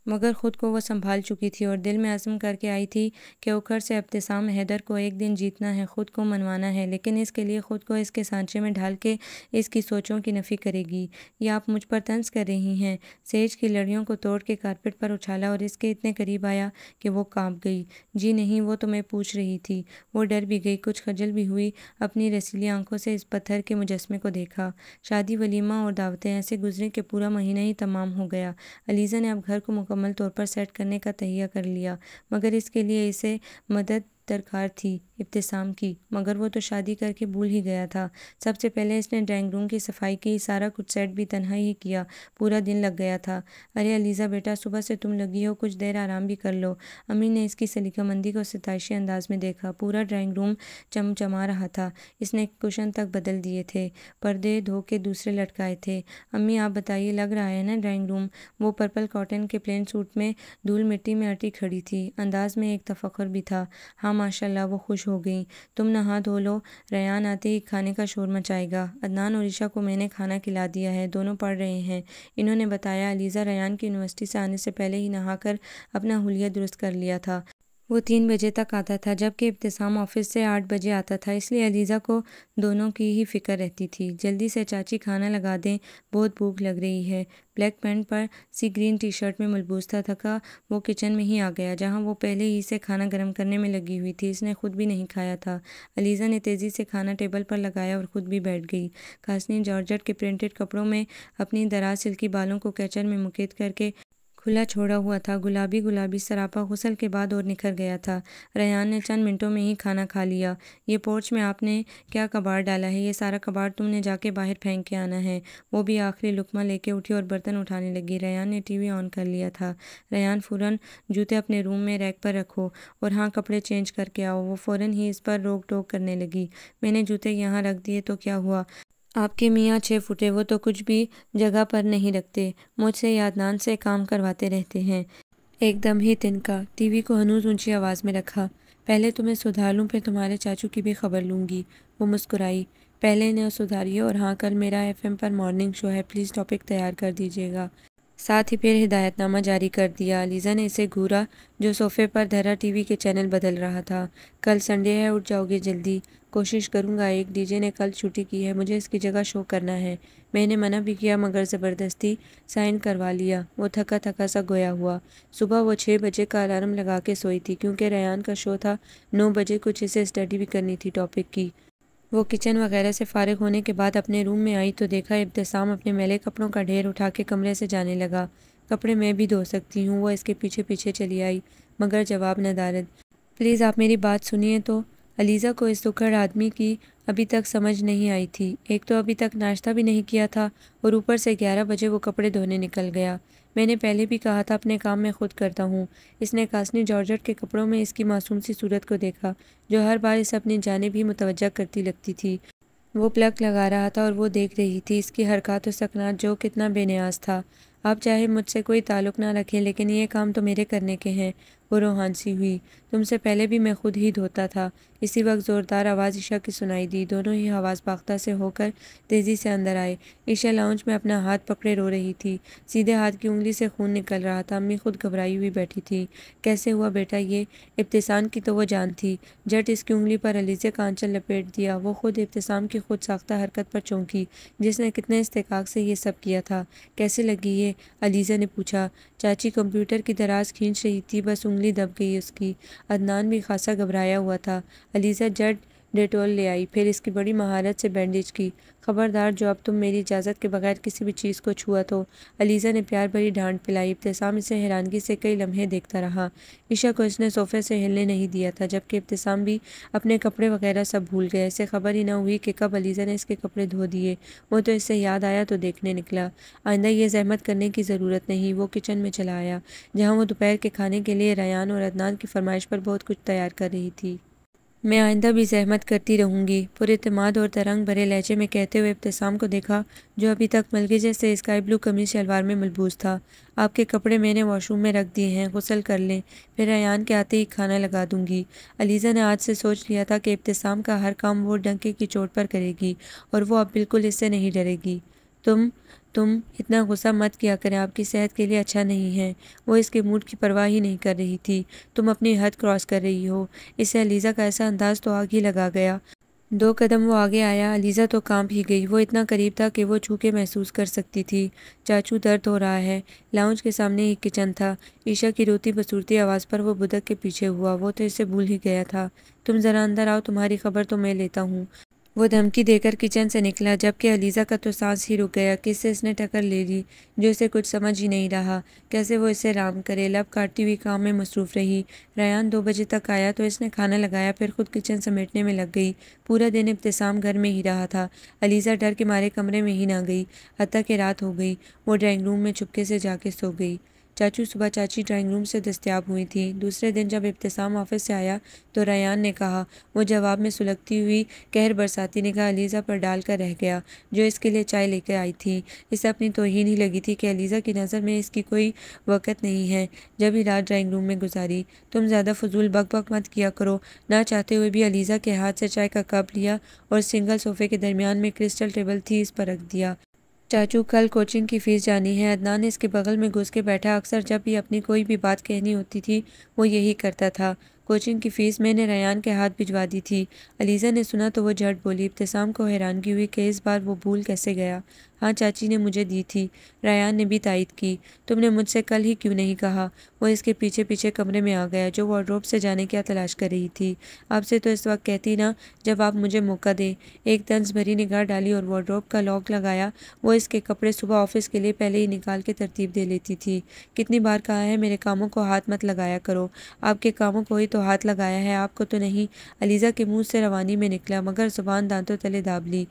مگر خود کو وہ سنبھال چکی تھی اور دل میں عزم کر کے آئی تھی کہ اوکھر سے ابتسام حیدر کو ایک دن جیتنا ہے، خود کو منوانا ہے، لیکن اس کے لیے خود کو اس کے سانچے میں ڈھال کے اس کی سوچوں کی نفی کرے گی۔ یا آپ مجھ پر طنز کر رہی ہیں؟ سیج کی لڑیوں کو توڑ کے کارپٹ پر اچھالا اور اس کے اتنے قریب آیا کہ وہ کانپ گئی۔ جی نہیں، وہ تو میں پوچھ رہی تھی۔ وہ ڈر بھی گئی، کچھ خجل بھی ہوئی، اپنی رسیلی آنکھوں سے اس پتھر کے مجسمے کو دیکھا۔ شادی، ولیمہ اور دعوتیں ایسے گزرے کہ پورا مہینہ ہی تمام ہو گیا۔ علیزہ نے اب گھر کو مکمل طور پر سیٹ کرنے کا تہیہ کر لیا، مگر اس کے لیے اسے مدد درکار تھی ابتسام کی، مگر وہ تو شادی کر کے بھول ہی گیا تھا۔ سب سے پہلے اس نے ڈرائنگ روم کی صفائی کی، سارا کچھ سیٹ بھی تنہا ہی کیا، پورا دن لگ گیا تھا۔ ارے علیزہ بیٹا، صبح سے تم لگی ہو، کچھ دیر آرام بھی کر لو۔ امی نے اس کی سلیقہ مندی کو ستائشی انداز میں دیکھا۔ پورا ڈرائنگ روم چمچما رہا تھا، اس نے کشن تک بدل دیے تھے، پردے دھو کے دوسرے لٹکائے تھے۔ امی آپ بتائیے، لگ رہا ہے نا ڈرائنگ روم؟ وہ پرپل کاٹن کے پلین سوٹ میں دھول مٹی میں اٹی کھڑی تھی، انداز میں ایک تفخر بھی تھا۔ ہاں ماشاء اللہ، وہ خوش ہو گئیں۔ تم نہا دھو لو، ریان آتے ہی کھانے کا شور مچائے گا۔ عدنان اور عائشہ کو میں نے کھانا کھلا دیا ہے، دونوں پڑھ رہے ہیں، انہوں نے بتایا۔ علیزہ ریان کی یونیورسٹی سے آنے سے پہلے ہی نہا کر اپنا حلیہ درست کر لیا تھا۔ وہ 3 بجے تک آتا تھا جبکہ ابتسام آفس سے 8 بجے آتا تھا، اس لیے علیزہ کو دونوں کی ہی فکر رہتی تھی۔ جلدی سے چاچی کھانا لگا دیں، بہت بھوک لگ رہی ہے۔ بلیک پینٹ پر سی گرین ٹی شرٹ میں ملبوس تھا، تھکا وہ کچن میں ہی آ گیا جہاں وہ پہلے ہی سے کھانا گرم کرنے میں لگی ہوئی تھی۔ اس نے خود بھی نہیں کھایا تھا۔ علیزہ نے تیزی سے کھانا ٹیبل پر لگایا اور خود بھی بیٹھ گئی۔ قاسنی جارجٹ کے پرنٹڈ کپڑوں میں اپنی دراز سلکی بالوں کو کیچر میں مقید کر کے کھلا چھوڑا ہوا تھا، گلابی سراپا غسل کے بعد اور نکھر گیا تھا۔ ریان نے چند منٹوں میں ہی کھانا کھا لیا۔ یہ پورچ میں آپ نے کیا کباڑ ڈالا ہے؟ یہ سارا کباڑ تم نے جا کے باہر پھینک کے آنا ہے۔ وہ بھی آخری لقمہ لے کے اٹھی اور برتن اٹھانے لگی۔ ریان نے ٹی وی آن کر لیا تھا۔ ریان فوراً جوتے اپنے روم میں ریک پر رکھو اور ہاں کپڑے چینج کر کے آؤ۔ وہ فوراً ہی اس پر روک ٹوک کرنے لگی۔ میں نے جوتے یہاں رکھ دیے تو کیا ہوا؟ آپ کے میاں 6 فٹے، وہ تو کچھ بھی جگہ پر نہیں رکھتے، مجھ سے یا عدنان سے کام کرواتے رہتے ہیں۔ ایک دم ہی تنکا، ٹی وی کو ہنوز اونچی آواز میں رکھا۔ پہلے تمہیں سدھار لوں پھر تمہارے چاچو کی بھی خبر لوں گی۔ وہ مسکرائی۔ پہلے انہیں سدھاریے اور ہاں کل میرا ایف ایم پر مارننگ شو ہے، پلیز ٹاپک تیار کر دیجیے گا۔ ساتھ ہی پھر ہدایت نامہ جاری کر دیا۔ علیزہ نے اسے گھورا جو صوفے پر دھرا ٹی وی کے چینل بدل رہا تھا۔ کل سنڈے ہے، اٹھ جاؤ گے جلدی؟ کوشش کروں گا، ایک ڈی جے نے کل چھٹی کی ہے، مجھے اس کی جگہ شو کرنا ہے۔ میں نے منع بھی کیا مگر زبردستی سائن کروا لیا۔ وہ تھکا تھکا سا گویا ہوا۔ صبح وہ 6 بجے کا الارم لگا کے سوئی تھی کیونکہ ریان کا شو تھا۔ 9 بجے کچھ اسے اسٹڈی بھی کرنی تھی ٹاپک کی۔ وہ کچن وغیرہ سے فارغ ہونے کے بعد اپنے روم میں آئی تو دیکھا ابتسام اپنے میلے کپڑوں کا ڈھیر اٹھا کے کمرے سے جانے لگا۔ کپڑے میں بھی دھو سکتی ہوں، وہ اس کے پیچھے پیچھے چلی آئی مگر جواب ندارد۔ پلیز آپ میری بات سنیے تو۔ علیزہ کو اس سکھڑ آدمی کی ابھی تک سمجھ نہیں آئی تھی۔ ایک تو ابھی تک ناشتہ بھی نہیں کیا تھا اور اوپر سے 11 بجے وہ کپڑے دھونے نکل گیا۔ میں نے پہلے بھی کہا تھا اپنے کام میں خود کرتا ہوں۔ اس نے قاسنی جارجٹ کے کپڑوں میں اس کی معصوم سی صورت کو دیکھا جو ہر بار اسے اپنی جانب ہی متوجہ کرتی لگتی تھی۔ وہ پلک لگا رہا تھا اور وہ دیکھ رہی تھی اس کی حرکات و سکنات جو کتنا بے نیاز تھا۔ آپ چاہے مجھ سے کوئی تعلق نہ رکھیں لیکن یہ کام تو میرے کرنے کے ہیں۔ وہ روحان سی ہوئی۔ تم سے پہلے بھی میں خود ہی دھوتا تھا۔ اسی وقت زوردار آواز عشا کی سنائی دی۔ دونوں ہی حواس باختہ سے ہو کر تیزی سے اندر آئے۔ عشا لاؤنج میں اپنا ہاتھ پکڑے رو رہی تھی۔ سیدھے ہاتھ کی انگلی سے خون نکل رہا تھا۔ امی خود گھبرائی ہوئی بیٹھی تھی۔ کیسے ہوا بیٹا یہ؟ ابتسام کی تو وہ جان تھی۔ جٹ اس کی انگلی پر علیزہ کا آنچل لپیٹ دیا۔ وہ خود ابتسام کی خود ساختہ حرکت پر چونکی جس نے کتنے استحقاق سے یہ سب کیا تھا۔ کیسے لگی یہ؟ علیزہ نے پوچھا۔ چاچی کمپیوٹر کی دراز کھینچ رہی تھی، بس انگلی دب گئی اس کی۔ عدنان بھی خاصا گھبرایا ہوا تھا۔ علیزہ جٹ ڈیٹول لے آئی، پھر اس کی بڑی مہارت سے بینڈیج کی۔ خبردار جو اب تم میری اجازت کے بغیر کسی بھی چیز کو چھوا تو۔ علیزہ نے پیار بھری ڈانٹ پلائی۔ ابتسام اسے حیرانگی سے کئی لمحے دیکھتا رہا۔ عشا کو اس نے صوفے سے ہلنے نہیں دیا تھا جبکہ ابتسام بھی اپنے کپڑے وغیرہ سب بھول گیا۔ اسے خبر ہی نہ ہوئی کہ کب علیزہ نے اس کے کپڑے دھو دیے۔ وہ تو اس سے یاد آیا تو دیکھنے نکلا۔ آئندہ یہ زحمت کرنے کی ضرورت نہیں۔ وہ کچن میں چلا آیا جہاں وہ دوپہر کے کھانے کے لیے ریان اور عدنان کی فرمائش پر بہت کچھ تیار کر رہی تھی۔ میں آئندہ بھی زحمت کرتی رہوں گی، پراعتماد اور ترنگ بھرے لہجے میں کہتے ہوئے ابتسام کو دیکھا جو ابھی تک ملگجے سے اسکائی بلو قمیص شلوار میں ملبوس تھا۔ آپ کے کپڑے میں نے واش روم میں رکھ دیے ہیں، غسل کر لیں، پھر ریان کے آتے ہی کھانا لگا دوں گی۔ علیزہ نے آج سے سوچ لیا تھا کہ ابتسام کا ہر کام وہ ڈنکے کی چوٹ پر کرے گی اور وہ اب بالکل اس سے نہیں ڈرے گی۔ تم اتنا غصہ مت کیا کریں، آپ کی صحت کے لیے اچھا نہیں ہے۔ وہ اس کے موڈ کی پرواہ ہی نہیں کر رہی تھی۔ تم اپنی حد کراس کر رہی ہو۔ اسے علیزہ کا ایسا انداز تو آگ ہی لگا گیا۔ 2 قدم وہ آگے آیا، علیزہ تو کانپ ہی گئی۔ وہ اتنا قریب تھا کہ وہ چھو کے محسوس کر سکتی تھی۔ چاچو درد ہو رہا ہے۔ لاؤنج کے سامنے ہی کچن تھا۔ عشا کی روتی بسورتی آواز پر وہ بدک کے پیچھے ہوا۔ وہ تو اسے بھول ہی گیا تھا۔ تم ذرا اندر آؤ، تمہاری خبر تو میں لیتا ہوں۔ وہ دھمکی دے کر کچن سے نکلا جبکہ علیزہ کا تو سانس ہی رک گیا۔ کس سے اس نے ٹکر لے لی جو اسے کچھ سمجھ ہی نہیں رہا۔ کیسے وہ اسے رام کرے؟ لب کاٹتی ہوئی کام میں مصروف رہی۔ ریان 2 بجے تک آیا تو اس نے کھانا لگایا، پھر خود کچن سمیٹنے میں لگ گئی۔ پورا دن ابتسام گھر میں ہی رہا تھا۔ علیزہ ڈر کے مارے کمرے میں ہی نہ گئی حتیٰ کہ رات ہو گئی۔ وہ ڈرائنگ روم میں چپکے سے جا کے سو گئی۔ چاچو صبح چاچی ڈرائنگ روم سے دستیاب ہوئی تھیں۔ دوسرے دن جب ابتسام آفس سے آیا تو ریان نے کہا۔ وہ جواب میں سلگتی ہوئی قہر برساتی نگاہ علیزہ پر ڈال کر رہ گیا جو اس کے لیے چائے لے کے آئی تھی۔ اسے اپنی توہین ہی لگی تھی کہ علیزہ کی نظر میں اس کی کوئی وقت نہیں ہے جب ہی رات ڈرائنگ روم میں گزاری۔ تم زیادہ فضول بک بک مت کیا کرو۔ نہ چاہتے ہوئے بھی علیزہ کے ہاتھ سے چائے کا کپ لیا اور سنگل صوفے کے درمیان میں کرسٹل ٹیبل تھی اس پر رکھ دیا۔ چاچو کل کوچنگ کی فیس جانی ہے۔ عدنان نے اس کے بغل میں گھس کے بیٹھا۔ اکثر جب بھی اپنی کوئی بھی بات کہنی ہوتی تھی وہ یہی کرتا تھا۔ کوچنگ کی فیس میں نے ریان کے ہاتھ بھجوا دی تھی۔ علیزہ نے سنا تو وہ جھٹ بولی۔ ابتسام کو حیرانگی ہوئی کہ اس بار وہ بھول کیسے گیا۔ ہاں چاچی نے مجھے دی تھی، ریان نے بھی تائید کی۔ تم نے مجھ سے کل ہی کیوں نہیں کہا؟ وہ اس کے پیچھے پیچھے کمرے میں آ گیا جو وارڈروب سے جانے کیا تلاش کر رہی تھی۔ آپ سے تو اس وقت کہتی نا جب آپ مجھے موقع دیں۔ ایک طنز بھری نگاہ ڈالی اور وارڈروب کا لاک لگایا۔ وہ اس کے کپڑے صبح آفس کے لیے پہلے ہی نکال کے ترتیب دے لیتی تھی۔ کتنی بار کہا ہے میرے کاموں کو ہاتھ مت لگایا کرو۔ آپ کے کاموں کو ہی تو ہاتھ لگایا ہے، آپ کو تو نہیں۔ علیزہ کے منہ سے روانی میں نکلا مگر زبان دانتوں تلے داب لی۔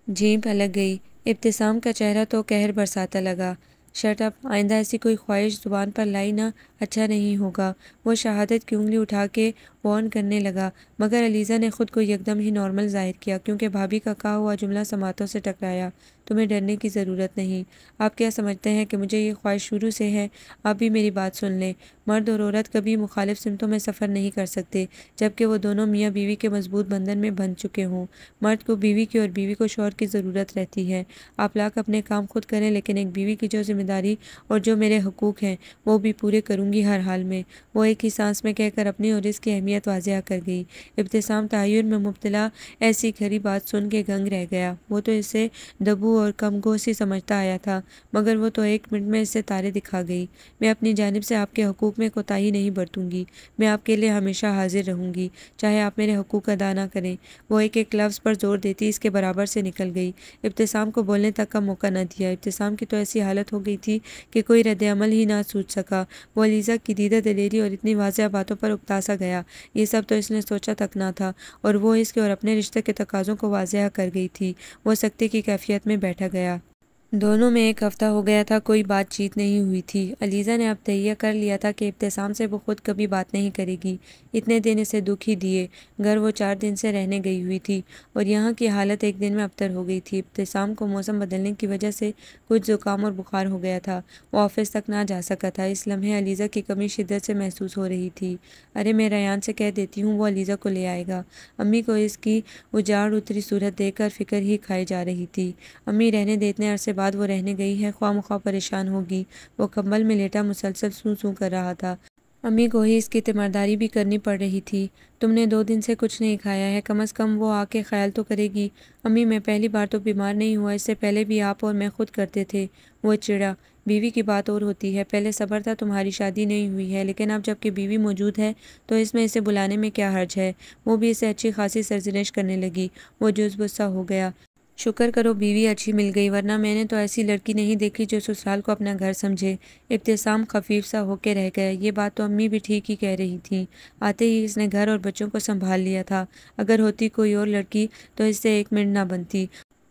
جھیپ الگ گئی۔ ابتسام کا چہرہ تو قہر برساتا لگا۔ شٹ اپ، آئندہ ایسی کوئی خواہش زبان پر لائی نا، اچھا نہیں ہوگا۔ وہ شہادت کی انگلی اٹھا کے وارن کرنے لگا مگر علیزہ نے خود کو یکدم ہی نارمل ظاہر کیا کیونکہ بھابھی کا کہا ہوا جملہ سماعتوں سے ٹکرایا۔ تمہیں ڈرنے کی ضرورت نہیں۔ آپ کیا سمجھتے ہیں کہ مجھے یہ خواہش شروع سے ہے؟ آپ بھی میری بات سن لیں۔ مرد اور عورت کبھی مخالف سمتوں میں سفر نہیں کر سکتے جبکہ وہ دونوں میاں بیوی کے مضبوط بندھن میں بندھ چکے ہوں۔ مرد کو بیوی کی اور بیوی کو شوہر کی ضرورت رہتی ہے۔ آپ لاکھ اپنے کام خود کریں لیکن ایک بیوی کی جو ذمہ داری اور جو میرے حقوق ہیں وہ بھی پورے کروں گی ہر حال میں، وہ ایک ہی سانس میں کہہ کر اپنی اور اس کی اہمیت واضح کر گئی۔ ابتسام تحیر میں مبتلا ایسی کھری بات سن کے دنگ رہ گیا۔ وہ تو اسے دبو اور کم گوش ہی سمجھتا آیا تھا مگر وہ تو ایک منٹ میں اسے تارے دکھا گئی۔ میں اپنی جانب سے آپ کے حقوق میں کوتاہی نہیں برتوں گی۔ میں آپ کے لیے ہمیشہ حاضر رہوں گی چاہے آپ میرے حقوق ادا نہ کریں۔ وہ ایک ایک لفظ پر زور دیتی اس کے برابر سے نکل گئی۔ ابتسام کو بولنے تک کا موقع نہ دیا۔ ابتسام کی تو ایسی حالت ہو گئی تھی کہ کوئی رد عمل ہی نہ سوچ سکا۔ وہ علیزہ کی دیدہ دلیری اور اتنی واضح باتوں پر اکتا سا گیا۔ یہ سب تو اس نے سوچا تک نہ تھا اور وہ اس کے اور اپنے رشتے کے تقاضوں کو واضح کر گئی تھی۔ وہ سکتے کی کیفیت میں بیٹھا گیا۔ دونوں میں ایک ہفتہ ہو گیا تھا کوئی بات چیت نہیں ہوئی تھی۔ علیزہ نے اب تہیہ کر لیا تھا کہ ابتسام سے وہ خود کبھی بات نہیں کرے گی۔ اتنے دن اسے دکھ ہی دیے۔ گھر وہ 4 دن سے رہنے گئی ہوئی تھی اور یہاں کی حالت ایک دن میں ابتر ہو گئی تھی۔ ابتسام کو موسم بدلنے کی وجہ سے کچھ زکام اور بخار ہو گیا تھا۔ وہ آفس تک نہ جا سکا تھا۔ اس لمحے علیزہ کی کمی شدت سے محسوس ہو رہی تھی۔ ارے میں ریان سے کہہ دیتی ہوں وہ علیزہ کو لے آئے گا۔ امی کو اس کی اجاڑ اتری صورت دیکھ کر فکر ہی کھائی جا رہی تھی۔ امی رہنے دے، اتنے عرصے بعد وہ رہنے گئی ہے، خواہ مخواہ پریشان ہوگی۔ وہ کمبل میں لیٹا مسلسل سوں سوں کر رہا تھا۔ امی کو ہی اس کی تیمارداری بھی کرنی پڑ رہی تھی۔ تم نے 2 دن سے کچھ نہیں کھایا ہے، کم از کم وہ آ کے خیال تو کرے گی۔ امی میں پہلی بار تو بیمار نہیں ہوا، اس سے پہلے بھی آپ اور میں خود کرتے تھے۔ وہ چڑا۔ بیوی کی بات اور ہوتی ہے، پہلے صبر تھا تمہاری شادی نہیں ہوئی ہے لیکن اب جب کہ بیوی موجود ہے تو اس میں اسے بلانے میں کیا حرج ہے؟ وہ بھی اسے اچھی خاصی سرزنش کرنے لگی۔ وہ جزب سا ہو گیا۔ شکر کرو بیوی اچھی مل گئی ورنہ میں نے تو ایسی لڑکی نہیں دیکھی جو سسرال کو اپنا گھر سمجھے۔ ابتسام خفیف سا ہو کے رہ گیا۔ یہ بات تو امی بھی ٹھیک ہی کہہ رہی تھیں۔ آتے ہی اس نے گھر اور بچوں کو سنبھال لیا تھا۔ اگر ہوتی کوئی اور لڑکی تو اس سے 1 منٹ نہ بنتی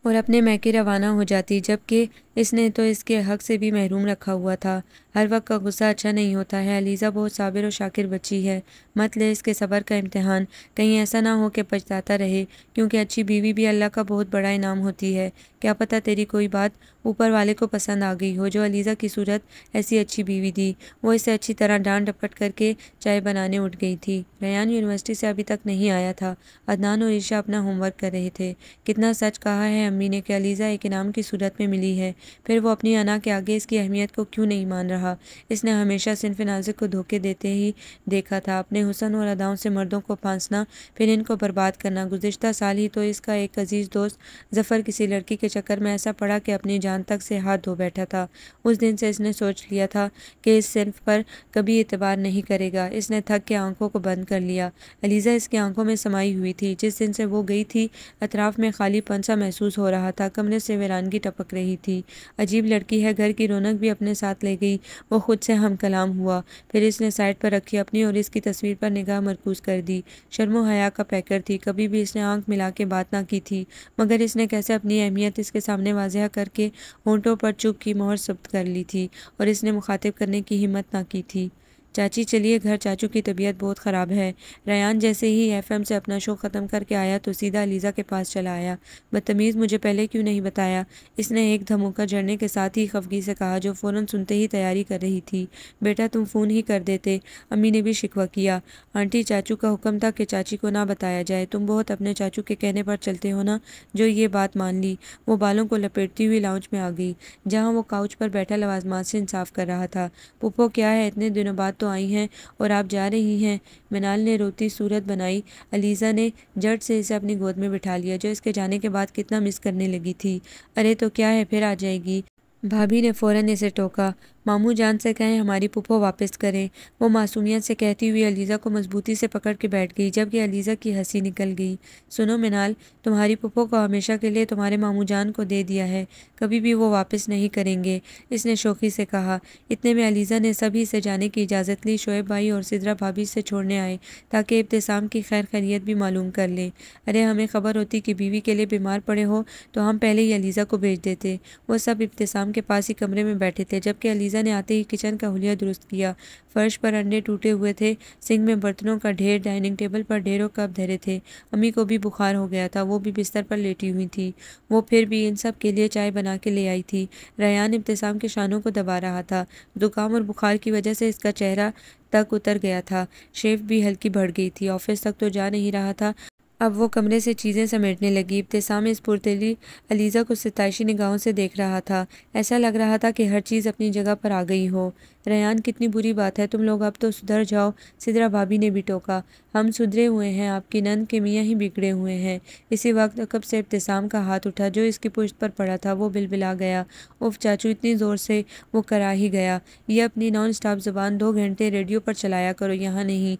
اور اپنے میکے روانہ ہو جاتی جبکہ اس نے تو اس کے حق سے بھی محروم رکھا ہوا تھا۔ ہر وقت کا غصہ اچھا نہیں ہوتا ہے۔ علیزہ بہت صابر و شاکر بچی ہے، مت لے اس کے صبر کا امتحان، کہیں ایسا نہ ہو کہ پچھتاتا رہے، کیونکہ اچھی بیوی بھی اللہ کا بہت بڑا انعام ہوتی ہے۔ کیا پتہ تیری کوئی بات اوپر والے کو پسند آ گئی ہو جو علیزہ کی صورت ایسی اچھی بیوی دی۔ وہ اسے اچھی طرح ڈانٹ ڈپٹ کر کے چائے بنانے اٹھ گئی تھی۔ ریان یونیورسٹی سے ابھی تک نہیں آیا تھا۔ عدنان اور عائشہ اپنا ہوم ورک کر رہے تھے۔ کتنا سچ کہا ہے امی نے کہ علیزہ ایک انعام کی صورت میں ملی ہے، پھر وہ اپنی انا کے آگے اس کی اہمیت کو کیوں نہیں مان رہا؟ اس نے ہمیشہ صنف نازک کو دھوکے دیتے ہی دیکھا تھا، اپنے حسن اور اداؤں سے مردوں کو پھانسنا پھر ان کو برباد کرنا۔ گزشتہ سال ہی تو اس کا ایک عزیز دوست ظفر کسی لڑکی کے چکر میں ایسا پڑا کہ اپنی جان تک سے ہاتھ دھو بیٹھا تھا۔ اس دن سے اس نے سوچ لیا تھا کہ اس صنف پر کبھی اعتبار نہیں کرے گا۔ اس نے تھک کے آنکھوں کو بند کر لیا۔ علیزہ اس کی آنکھوں میں سمائی ہوئی تھی۔ جس دن سے وہ گئی تھی اطراف میں خالی پن سا محسوس ہو رہا تھا، کمرے سے ویرانگی ٹپک رہی تھی۔ عجیب لڑکی ہے، گھر کی رونق بھی اپنے ساتھ لے گئی۔ وہ خود سے ہم کلام ہوا، پھر اس نے سائڈ پر رکھی اپنی اور اس کی تصویر پر نگاہ مرکوز کر دی۔ شرم و حیا کا پیکر تھی، کبھی بھی اس نے آنکھ ملا کے بات نہ کی تھی مگر اس نے کیسے اپنی اہمیت اس کے سامنے واضح کر کے ہونٹوں پر چپ کی مہر ثبت کر لی تھی اور اس نے مخاطب کرنے کی ہمت نہ کی تھی۔ چاچی چلیے گھر، چاچو کی طبیعت بہت خراب ہے۔ ریان جیسے ہی ایف ایم سے اپنا شو ختم کر کے آیا تو سیدھا علیزہ کے پاس چلا آیا۔ بدتمیز، مجھے پہلے کیوں نہیں بتایا؟ اس نے ایک دھموکا جڑنے کے ساتھ ہی خفگی سے کہا جو فوراً سنتے ہی تیاری کر رہی تھی۔ بیٹا تم فون ہی کر دیتے، امی نے بھی شکوہ کیا۔ آنٹی چاچو کا حکم تھا کہ چاچی کو نہ بتایا جائے، تم بہت اپنے چاچو کے کہنے پر چلتے ہو نا۔ جو یہ بات مان لی، وہ بالوں کو لپیٹتی ہوئی لاؤنج میں آ گئی جہاں وہ کاؤچ پر بیٹھا لوازمات سے انصاف کر رہا تھا۔ پھپھو کیا ہے، اتنے دنوں بعد تو تو آئی ہیں اور آپ جا رہی ہیں؟ منال نے روتی صورت بنائی۔ علیزہ نے جھٹ سے اسے اپنی گود میں بٹھا لیا، جو اس کے جانے کے بعد کتنا مس کرنے لگی تھی۔ ارے تو کیا ہے، پھر آ جائے گی۔ بھابھی نے فوراً اسے ٹوکا۔ ماموں جان سے کہیں ہماری پھپھو واپس کریں، وہ معصومیت سے کہتی ہوئی علیزہ کو مضبوطی سے پکڑ کے بیٹھ گئی، جبکہ علیزہ کی ہنسی نکل گئی۔ سنو منال، تمہاری پھپھو کو ہمیشہ کے لیے تمہارے ماموں جان کو دے دیا ہے، کبھی بھی وہ واپس نہیں کریں گے، اس نے شوخی سے کہا۔ اتنے میں علیزہ نے سبھی سے جانے کی اجازت لی۔ شعیب بھائی اور سدرا بھابھی سے چھوڑنے آئے تاکہ ابتسام کی خیر خیریت بھی معلوم کر لیں۔ ارے ہمیں خبر ہوتی کہ بیوی کے لیے بیمار پڑے ہو تو ہم پہلے ہی علیزہ کو بھیج دیتے۔ وہ سب ابتسام کے پاس ہی کمرے میں بیٹھے تھے، جبکہ علیزہ نے آتے ہی کچن کا حلیہ درست کیا۔ فرش پر انڈے ٹوٹے ہوئے تھے، سنک میں برتنوں کا ڈھیر، ڈائننگ ٹیبل پر ڈھیروں کپ دھرے تھے۔ امی کو بھی بخار ہو گیا تھا، وہ بھی بستر پر لیٹی ہوئی تھی، وہ پھر بھی ان سب کے لیے چائے بنا کے لے آئی تھی۔ ریان ابتسام کے شانوں کو دبا رہا تھا، زکام اور بخار کی وجہ سے اس کا چہرہ تک اتر گیا تھا، شیف بھی ہلکی بڑھ گئی تھی، آفس تک تو جا نہیں رہا تھا۔ اب وہ کمرے سے چیزیں سمیٹنے لگی۔ ابتسام اس پرتیلی علیزہ کو ستائشی نگاہوں سے دیکھ رہا تھا، ایسا لگ رہا تھا کہ ہر چیز اپنی جگہ پر آ گئی ہو۔ ریان کتنی بری بات ہے، تم لوگ اب تو سدھر جاؤ، سدرا بھابھی نے بھی ٹوکا۔ ہم سدھرے ہوئے ہیں، آپ کی نند کے میاں ہی بگڑے ہوئے ہیں۔ اسی وقت عقب سے ابتسام کا ہاتھ اٹھا جو اس کی پشت پر پڑا تھا، وہ بلبلا گیا۔ اف چاچو، اتنی زور سے وہ کرا ہی گیا۔ یہ اپنی نان سٹاپ زبان 2 گھنٹے ریڈیو پر چلایا کرو، یہاں نہیں۔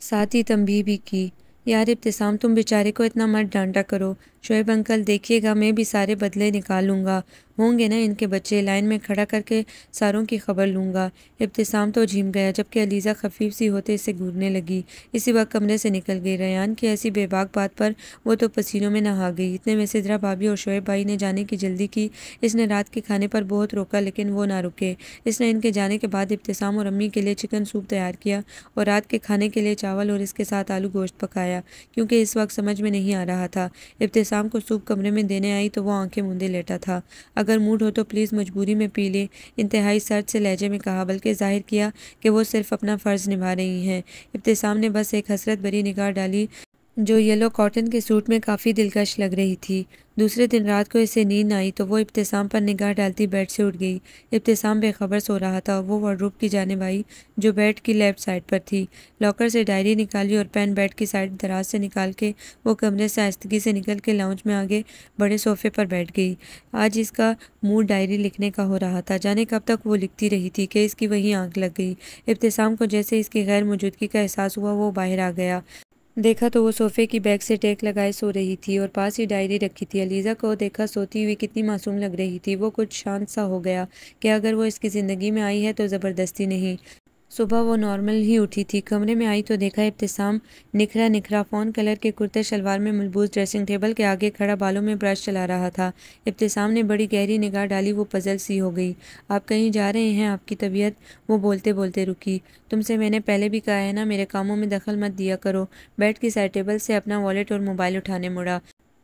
ساتھ ہی تنبیہ بھی کی، یار ابتسام تم بیچارے کو اتنا مت ڈانٹا کرو۔ شعیب انکل دیکھیے گا، میں بھی سارے بدلے نکال لوں گا، ہوں گے نا ان کے بچے، لائن میں کھڑا کر کے ساروں کی خبر لوں گا۔ ابتسام تو جھیم گیا، جبکہ علیزہ خفیف سی ہوتے اسے گھورنے لگی۔ اسی وقت کمرے سے نکل گئی۔ ریان کی ایسی بے باک بات پر وہ تو پسینوں میں نہا گئی۔ اتنے میں سدرا بھابھی اور شعیب بھائی نے جانے کی جلدی کی۔ اس نے رات کے کھانے پر بہت روکا لیکن وہ نہ رکے۔ اس نے ان کے جانے کے بعد ابتسام اور امی کے لیے چکن سوپ تیار کیا اور رات کے کھانے کے لیے چاول اور اس کے ساتھ آلو گوشت پکایا، کیونکہ اس وقت سمجھ میں نہیں آ رہا تھا۔ ابتسام کو سوپ کمرے میں دینے آئی تو وہ آنکھیں موندے لیٹا تھا۔ اگر موڈ ہو تو پلیز مجبوری میں پی لیں، انتہائی سرد سے لہجے میں کہا، بلکہ ظاہر کیا کہ وہ صرف اپنا فرض نبھا رہی ہیں۔ ابتسام نے بس ایک حسرت بھری نگاہ ڈالی جو یلو کاٹن کے سوٹ میں کافی دلکش لگ رہی تھی۔ دوسرے دن رات کو اسے نیند آئی تو وہ ابتسام پر نگاہ ڈالتی بیڈ سے اٹھ گئی۔ ابتسام بے خبر سو رہا تھا اور وہ وارڈروب کی جانب آئی جو بیڈ کی لیفٹ سائڈ پر تھی۔ لاکر سے ڈائری نکالی اور پین بیڈ کی سائڈ دراز سے نکال کے وہ کمرے سے آہستگی سے نکل کے لاؤنج میں آگے بڑے صوفے پر بیٹھ گئی۔ آج اس کا موڈ ڈائری لکھنے کا ہو رہا تھا، جانے کب تک وہ لکھتی رہی تھی کہ اس کی وہیں آنکھ لگ گئی۔ ابتسام کو جیسے اس کی غیر موجودگی کا احساس ہوا، وہ باہر آ گیا۔ دیکھا تو وہ صوفے کی بیک سے ٹیک لگائے سو رہی تھی اور پاس ہی ڈائری رکھی تھی۔ علیزہ کو دیکھا سوتی ہوئی کتنی معصوم لگ رہی تھی۔ وہ کچھ شانت سا ہو گیا کہ اگر وہ اس کی زندگی میں آئی ہے تو زبردستی نہیں۔ صبح وہ نارمل ہی اٹھی تھی، کمرے میں آئی تو دیکھا ابتسام نکھرا نکھرا فون کلر کے کرتے شلوار میں ملبوس ڈریسنگ ٹیبل کے آگے کھڑا بالوں میں برش چلا رہا تھا۔ ابتسام نے بڑی گہری نگاہ ڈالی، وہ پزل سی ہو گئی۔ آپ کہیں جا رہے ہیں، آپ کی طبیعت؟ وہ بولتے بولتے رکی۔ تم سے میں نے پہلے بھی کہا ہے نا، میرے کاموں میں دخل مت دیا کرو۔ بیڈ کی سائڈ ٹیبل سے اپنا والیٹ اور موبائل اٹھانے مڑا۔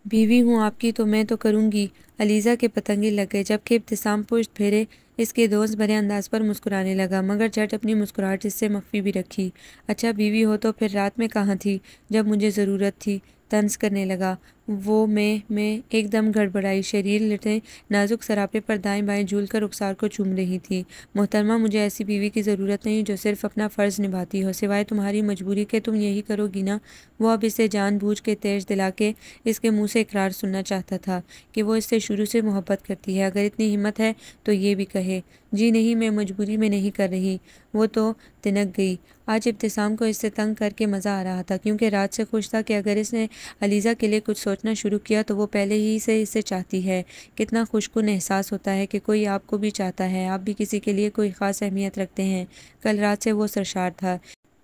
بیوی ہوں آپ کی تو میں تو کروں گی۔ علیزہ کے پتنگے لگ گئے، جبکہ ابتسام پشت پھیرے اس کے دوست بھرے انداز پر مسکرانے لگا، مگر جھٹ اپنی مسکراہٹ اس سے مخفی بھی رکھی۔ اچھا بیوی ہو تو پھر رات میں کہاں تھی جب مجھے ضرورت تھی؟ طنز کرنے لگا وہ۔ میں ایک دم گڑبڑائی، شریر لٹیں نازک سراپے پر دائیں بائیں جھول کر رخسار کو چوم رہی تھی۔ محترمہ، مجھے ایسی بیوی کی ضرورت نہیں جو صرف اپنا فرض نبھاتی ہو، سوائے تمہاری مجبوری کے تم یہی کرو گی نا۔ وہ اب اسے جان بوجھ کے تیش دلا کے اس کے منہ سے اقرار سننا چاہتا تھا کہ وہ اس سے شروع سے محبت کرتی ہے، اگر اتنی ہمت ہے تو یہ بھی کہے۔ جی نہیں، میں مجبوری میں نہیں کر رہی، وہ تو تنک گئی۔ آج ابتسام کو اس سے تنگ کر کے مزہ آ رہا تھا، کیونکہ رات سے خوش تھا کہ اگر اس نے علیزہ کے لیے کچھ سوچنا شروع کیا تو وہ پہلے ہی سے اسے چاہتی ہے۔ کتنا خوش کن احساس ہوتا ہے کہ کوئی آپ کو بھی چاہتا ہے، آپ بھی کسی کے لیے کوئی خاص اہمیت رکھتے ہیں۔ کل رات سے وہ سرشار تھا۔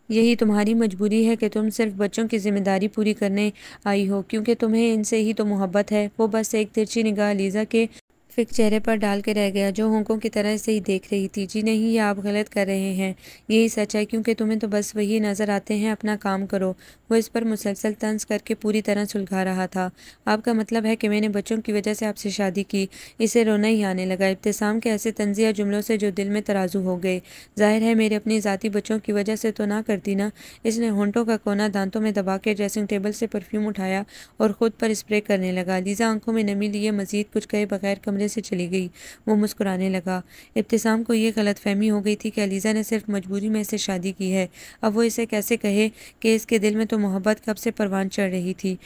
یہی تمہاری مجبوری ہے کہ تم صرف بچوں کی ذمہ داری پوری کرنے آئی ہو، کیونکہ تمہیں ان سے ہی تو محبت ہے۔ وہ بس ایک ترچھی نگاہ علیزہ کے فک چہرے پر ڈال کے رہ گیا، جو ہونکوں کی طرح اسے ہی دیکھ رہی تھی۔ جی نہیں، یہ آپ غلط کر رہے ہیں، یہی سچ ہے، کیونکہ تمہیں تو بس وہی نظر آتے ہیں، اپنا کام کرو۔ وہ اس پر مسلسل طنز کر کے پوری طرح سلجھا رہا تھا۔ آپ کا مطلب ہے کہ میں نے بچوں کی وجہ سے آپ سے شادی کی؟ اسے رونا ہی آنے لگا ابتسام کے ایسے طنزیہ جملوں سے جو دل میں ترازو ہو گئے۔ ظاہر ہے میرے اپنی ذاتی بچوں کی وجہ سے تو نہ کرتی نا۔ اس نے ہونٹوں کا کونا دانتوں میں دبا کے ڈریسنگ ٹیبل سے پرفیوم اٹھایا اور خود پر اسپرے کرنے لگا۔ علیزہ آنکھوں میں نمی لیے مزید کچھ کہے بغیر کمرے سے چلی گئی۔ وہ مسکرانے لگا۔ ابتسام کو یہ غلط فہمی ہو گئی تھی کہ علیزہ نے صرف مجبوری میں اسے شادی کی ہے۔ اب وہ اسے کیسے کہے کہ اس کے دل میں تو محبت کب سے پروان چڑھ رہی تھی،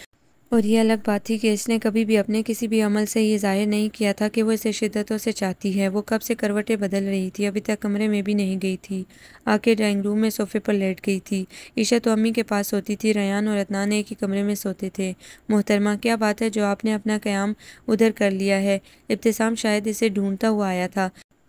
اور یہ الگ بات تھی کہ اس نے کبھی بھی اپنے کسی بھی عمل سے یہ ظاہر نہیں کیا تھا کہ وہ اسے شدتوں سے چاہتی ہے۔ وہ کب سے کروٹیں بدل رہی تھی، ابھی تک کمرے میں بھی نہیں گئی تھی، آ کے ڈرائنگ روم میں صوفے پر لیٹ گئی تھی۔ عشا تو امی کے پاس سوتی تھی، ریان اور عدنان ایک ہی کمرے میں سوتے تھے۔ محترمہ، کیا بات ہے جو آپ نے اپنا قیام ادھر کر لیا ہے؟ ابتسام شاید اسے ڈھونڈتا ہوا آیا تھا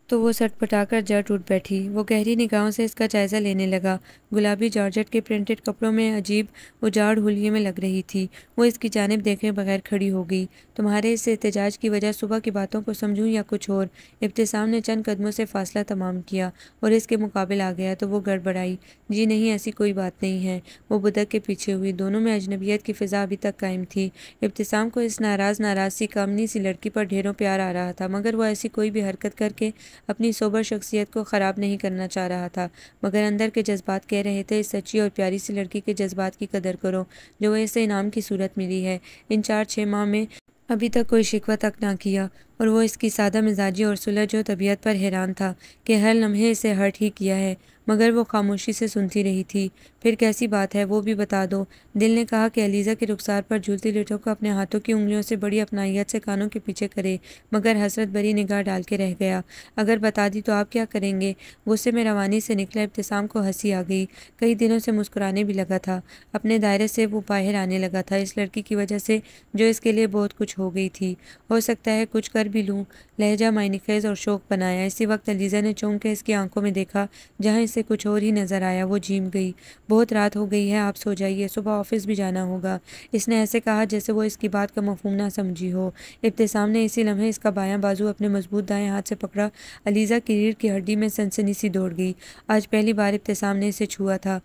تو وہ سٹ پٹا کر جٹ اٹھ بیٹھی۔ وہ گہری نگاہوں سے اس کا جائزہ لینے لگا۔ گلابی جارجٹ کے پرنٹڈ کپڑوں میں عجیب اجاڑ حلیے میں لگ رہی تھی۔ وہ اس کی جانب دیکھے بغیر کھڑی ہو گئی۔ تمہارے اس احتجاج کی وجہ صبح کی باتوں کو سمجھوں یا کچھ اور؟ ابتسام نے چند قدموں سے فاصلہ تمام کیا اور اس کے مقابل آ گیا تو وہ گڑبڑائی۔ جی نہیں، ایسی کوئی بات نہیں ہے۔ وہ بدک کے پیچھے ہوئی۔ دونوں میں اجنبیت کی فضا ابھی تک قائم تھی۔ ابتسام کو اس ناراض سی کامنی سی لڑکی پر ڈھیروں پیار آ رہا تھا، مگر وہ ایسی کوئی بھی حرکت کر کے اپنی سوبر شخصیت کو خراب نہیں کرنا چاہ رہا تھا، مگر اندر کے جذبات کہہ رہے تھے اس سچی اور پیاری سی لڑکی کے جذبات کی قدر کرو جو وہ اسے انعام کی صورت ملی ہے۔ ان 4-6 ماہ میں ابھی تک کوئی شکوہ تک نہ کیا، اور وہ اس کی سادہ مزاجی اور سلجھ و طبیعت پر حیران تھا کہ ہر لمحے اسے ہرٹ ہی کیا ہے، مگر وہ خاموشی سے سنتی رہی تھی۔ پھر کیسی بات ہے وہ بھی بتا دو۔ دل نے کہا کہ علیزہ کے رخسار پر جھولتی لٹوں کو اپنے ہاتھوں کی انگلیوں سے بڑی اپنائیت سے کانوں کے پیچھے کرے، مگر حسرت بھری نگاہ ڈال کے رہ گیا۔ اگر بتا دی تو آپ کیا کریں گے؟ غصے میں روانی سے نکلا۔ ابتسام کو ہنسی آ گئی۔ کئی دنوں سے مسکرانے بھی لگا تھا۔ اپنے دائرے سے وہ باہر آنے لگا تھا اس لڑکی کی وجہ سے جو اس کے لیے بہت کچھ ہو گئی تھی۔ ہو سکتا ہے کچھ کر بھی لوں۔ لہجہ معنی خیز اور شوق بنایا۔ اسی وقت علیزہ نے چونک کے اس کی آنکھوں میں دیکھا، جہاں اسے کچھ اور ہی نظر آیا۔ وہ جھیم گئی۔ بہت رات ہو گئی ہے، آپ سو جائیے، صبح آفس بھی جانا ہوگا۔ اس نے ایسے کہا جیسے وہ اس کی بات کا مفہوم نہ سمجھی ہو۔ ابتسام نے اسی لمحے اس کا بایاں بازو اپنے مضبوط دائیں ہاتھ سے پکڑا۔ علیزہ کی ریڑھ کی ہڈی میں سنسنی سی دوڑ گئی۔ آج پہلی بار ابتسام نے اسے چھوا تھا۔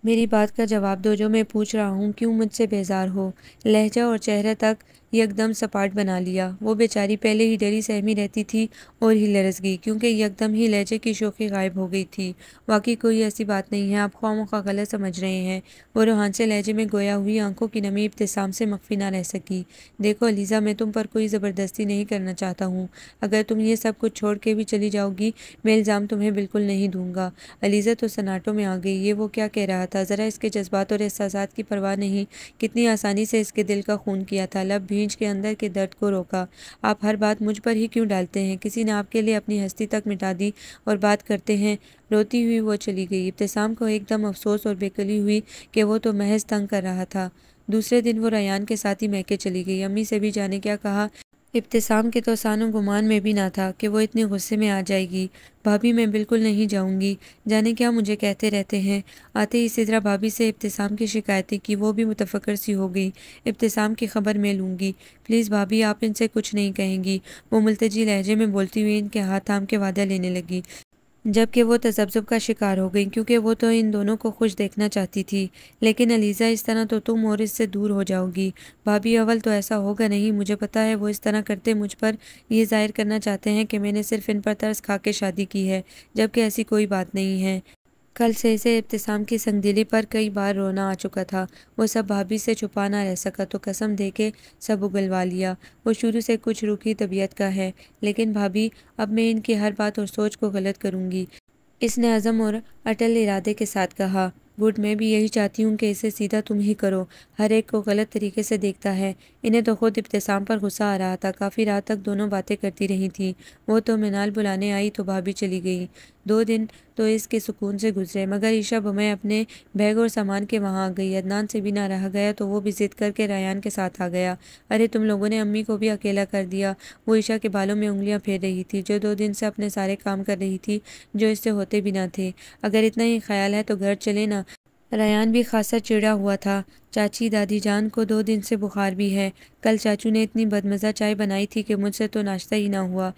میری بات کا جواب دو، جو میں پوچھ رہا ہوں، کیوں مجھ سے بیزار ہو؟ لہجہ اور چہرہ تک یکدم سپاٹ بنا لیا۔ وہ بیچاری پہلے ہی ڈری سہمی رہتی تھی اور ہی لرز گئی کیونکہ یکدم ہی لہجے کی شوخی غائب ہو گئی تھی۔ واقعی کوئی ایسی بات نہیں ہے، آپ خواہ مخواہ غلط سمجھ رہے ہیں۔ وہ روحان سے لہجے میں گویا ہوئی آنکھوں کی نمی ابتسام سے مخفی نہ رہ سکی۔ دیکھو علیزہ، میں تم پر کوئی زبردستی نہیں کرنا چاہتا ہوں۔ اگر تم یہ سب کچھ چھوڑ کے بھی چلی جاؤ گی، میں الزام تمہیں بالکل نہیں دوں گا۔ علیزہ تو سناٹوں میں آ گئی۔ یہ وہ کیا کہہ رہا تھا؟ ذرا اس کے جذبات اور احساسات کی پرواہ نہیں۔ کتنی آسانی سے اس کے دل کا خون کیا تھا۔ لب بھینچ کے اندر کے درد کو روکا۔ آپ ہر بات مجھ پر ہی کیوں ڈالتے ہیں؟ کسی نے آپ کے لیے اپنی ہستی تک مٹا دی اور بات کرتے ہیں۔ روتی ہوئی وہ چلی گئی۔ ابتسام کو ایک دم افسوس اور بےقلی ہوئی کہ وہ تو محض تنگ کر رہا تھا۔ دوسرے دن وہ ریان کے ساتھ ہی میکے چلی گئی۔ امی سے بھی جانے کیا کہا۔ ابتسام کے تو سان و گمان میں بھی نہ تھا کہ وہ اتنے غصے میں آ جائے گی۔ بھابی، میں بالکل نہیں جاؤں گی۔ جانے کیا مجھے کہتے رہتے ہیں۔ آتے ہی سدرا بھابی سے ابتسام کی شکایتیں کی۔ وہ بھی متفکر سی ہو گئی۔ ابتسام کی خبر میں لوں گی، پلیز بھابی، آپ ان سے کچھ نہیں کہیں گی۔ وہ ملتجی لہجے میں بولتی ہوئی ان کے ہاتھ تھام کے وعدہ لینے لگی، جبکہ وہ تذبذب کا شکار ہو گئی کیونکہ وہ تو ان دونوں کو خوش دیکھنا چاہتی تھی۔ لیکن علیزہ، اس طرح تو تم اور اس سے دور ہو جاؤ گی۔ بھابی، اول تو ایسا ہوگا نہیں، مجھے پتا ہے وہ اس طرح کرتے مجھ پر یہ ظاہر کرنا چاہتے ہیں کہ میں نے صرف ان پر ترس کھا کے شادی کی ہے، جبکہ ایسی کوئی بات نہیں ہے۔ کل سے اسے ابتسام کی سنگدلی پر کئی بار رونا آ چکا تھا۔ وہ سب بھابی سے چھپا نہ رہ سکا تو قسم دے کے سب اگلوا لیا۔ وہ شروع سے کچھ روکھی طبیعت کا ہے، لیکن بھابی، اب میں ان کی ہر بات اور سوچ کو غلط کروں گی، اس نے عزم اور اٹل ارادے کے ساتھ کہا۔ گڈ، میں بھی یہی چاہتی ہوں کہ اسے سیدھا تم ہی کرو، ہر ایک کو غلط طریقے سے دیکھتا ہے۔ انہیں تو خود ابتسام پر غصہ آ رہا تھا۔ کافی رات تک دونوں باتیں کرتی رہی تھیں۔ وہ تو مینال بلانے آئی تو بھابی چلی گئی۔ 2 دن تو اس کے سکون سے گزرے، مگر عشا بمیں اپنے بیگ اور سامان کے وہاں آ گئی۔ عدنان سے بھی نہ رہا گیا تو وہ بھی ضد کر کے ریان کے ساتھ آ گیا۔ ارے تم لوگوں نے امی کو بھی اکیلا کر دیا۔ وہ عشا کے بالوں میں انگلیاں پھیر رہی تھی، جو 2 دن سے اپنے سارے کام کر رہی تھی جو اس سے ہوتے بھی نہ تھے۔ اگر اتنا ہی خیال ہے تو گھر چلے نا۔ ریان بھی خاصا چڑا ہوا تھا۔ چاچی، دادی جان کو 2 دن سے بخار بھی ہے۔ کل چاچو نے اتنی بدمزہ چائے بنائی تھی کہ مجھ سے تو ناشتہ ہی نہ ہوا۔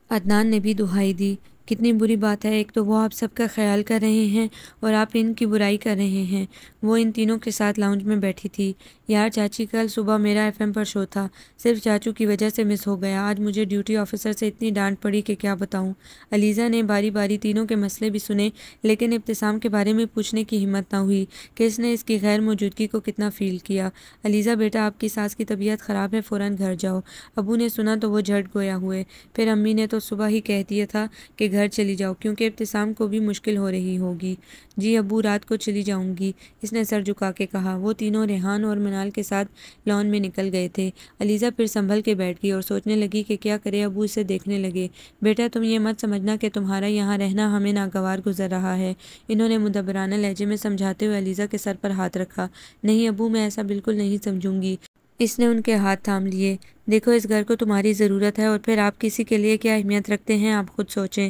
عدنان نے بھی دہائی دی، کتنی بری بات ہے، ایک تو وہ آپ سب کا خیال کر رہے ہیں اور آپ ان کی برائی کر رہے ہیں۔ وہ ان تینوں کے ساتھ لاؤنج میں بیٹھی تھی۔ یار چاچی، کل صبح میرا ایف ایم پر شو تھا، صرف چاچو کی وجہ سے مس ہو گیا۔ آج مجھے ڈیوٹی آفیسر سے اتنی ڈانٹ پڑی کہ کیا بتاؤں۔ علیزہ نے باری باری تینوں کے مسئلے بھی سنے، لیکن ابتسام کے بارے میں پوچھنے کی ہمت نہ ہوئی کہ اس نے اس کی غیر موجودگی کو کتنا فیل کیا۔ علیزہ بیٹا، آپ کی ساس کی طبیعت خراب ہے، فوراً گھر جاؤ۔ ابو نے سنا تو وہ جھٹ گویا ہوئے۔ پھر امی نے تو صبح ہی کہہ دیا تھا کہ گھر چلی جاؤ، کیونکہ ابتسام کو بھی مشکل ہو رہی ہوگی۔ جی ابو، رات کو چلی جاؤں گی، اس نے سر جھکا کے کہا۔ وہ تینوں ریحان اور منال کے ساتھ لان میں نکل گئے تھے۔ علیزہ پھر سنبھل کے بیٹھ گئی اور سوچنے لگی کہ کیا کرے۔ ابو اسے دیکھنے لگے۔ بیٹا تم یہ مت سمجھنا کہ تمہارا یہاں رہنا ہمیں ناگوار گزر رہا ہے، انہوں نے مدبرانہ لہجے میں سمجھاتے ہوئے علیزہ کے سر پر ہاتھ رکھا۔ نہیں ابو، میں ایسا بالکل نہیں سمجھوں گی۔ اس نے ان کے ہاتھ تھام لیے۔ دیکھو اس گھر کو تمہاری ضرورت ہے، اور پھر آپ کسی کے لیے کیا اہمیت رکھتے ہیں آپ خود سوچیں۔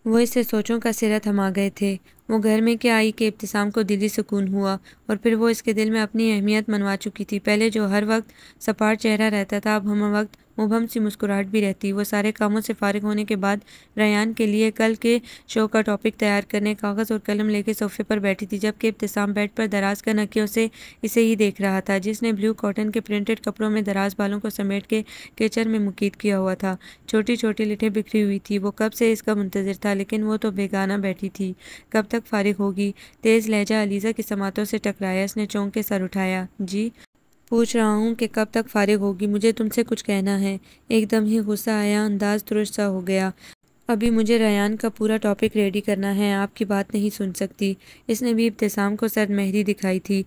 وہ اس سے سوچوں کا سرا تھما گئے تھے۔ وہ گھر میں کیا آئی کہ ابتسام کو دلی سکون ہوا، اور پھر وہ اس کے دل میں اپنی اہمیت منوا چکی تھی۔ پہلے جو ہر وقت سپاٹ چہرہ رہتا تھا، اب ہم وقت مبہم سی مسکراہٹ بھی رہتی۔ وہ سارے کاموں سے فارغ ہونے کے بعد ریان کے لیے کل کے شو کا ٹاپک تیار کرنے کاغذ اور قلم لے کے صوفے پر بیٹھی تھی، جبکہ ابتسام بیڈ پر دراز کر نکیوں سے اسے ہی دیکھ رہا تھا، جس نے بلیو کاٹن کے پرنٹڈ کپڑوں میں دراز بالوں کو سمیٹ کے کیچر میں مقید کیا ہوا تھا۔ چھوٹی چھوٹی لٹیں بکھری ہوئی تھی۔ وہ کب سے اس کا منتظر تھا، لیکن وہ تو بیگانہ بیٹھی تھی، کب تک فارغ ہوگی۔ تیز لہجہ علیزہ کی سماعتوں سے ٹکرایا۔ اس نے چونک کے سر اٹھایا۔ جی پوچھ رہا ہوں کہ کب تک فارغ ہوگی، مجھے تم سے کچھ کہنا ہے۔ ایک دم ہی غصہ آیا، انداز ترش سا ہو گیا۔ ابھی مجھے ریان کا پورا ٹاپک ریڈی کرنا ہے، آپ کی بات نہیں سن سکتی۔ اس نے بھی ابتسام کو سرد مہری دکھائی تھی۔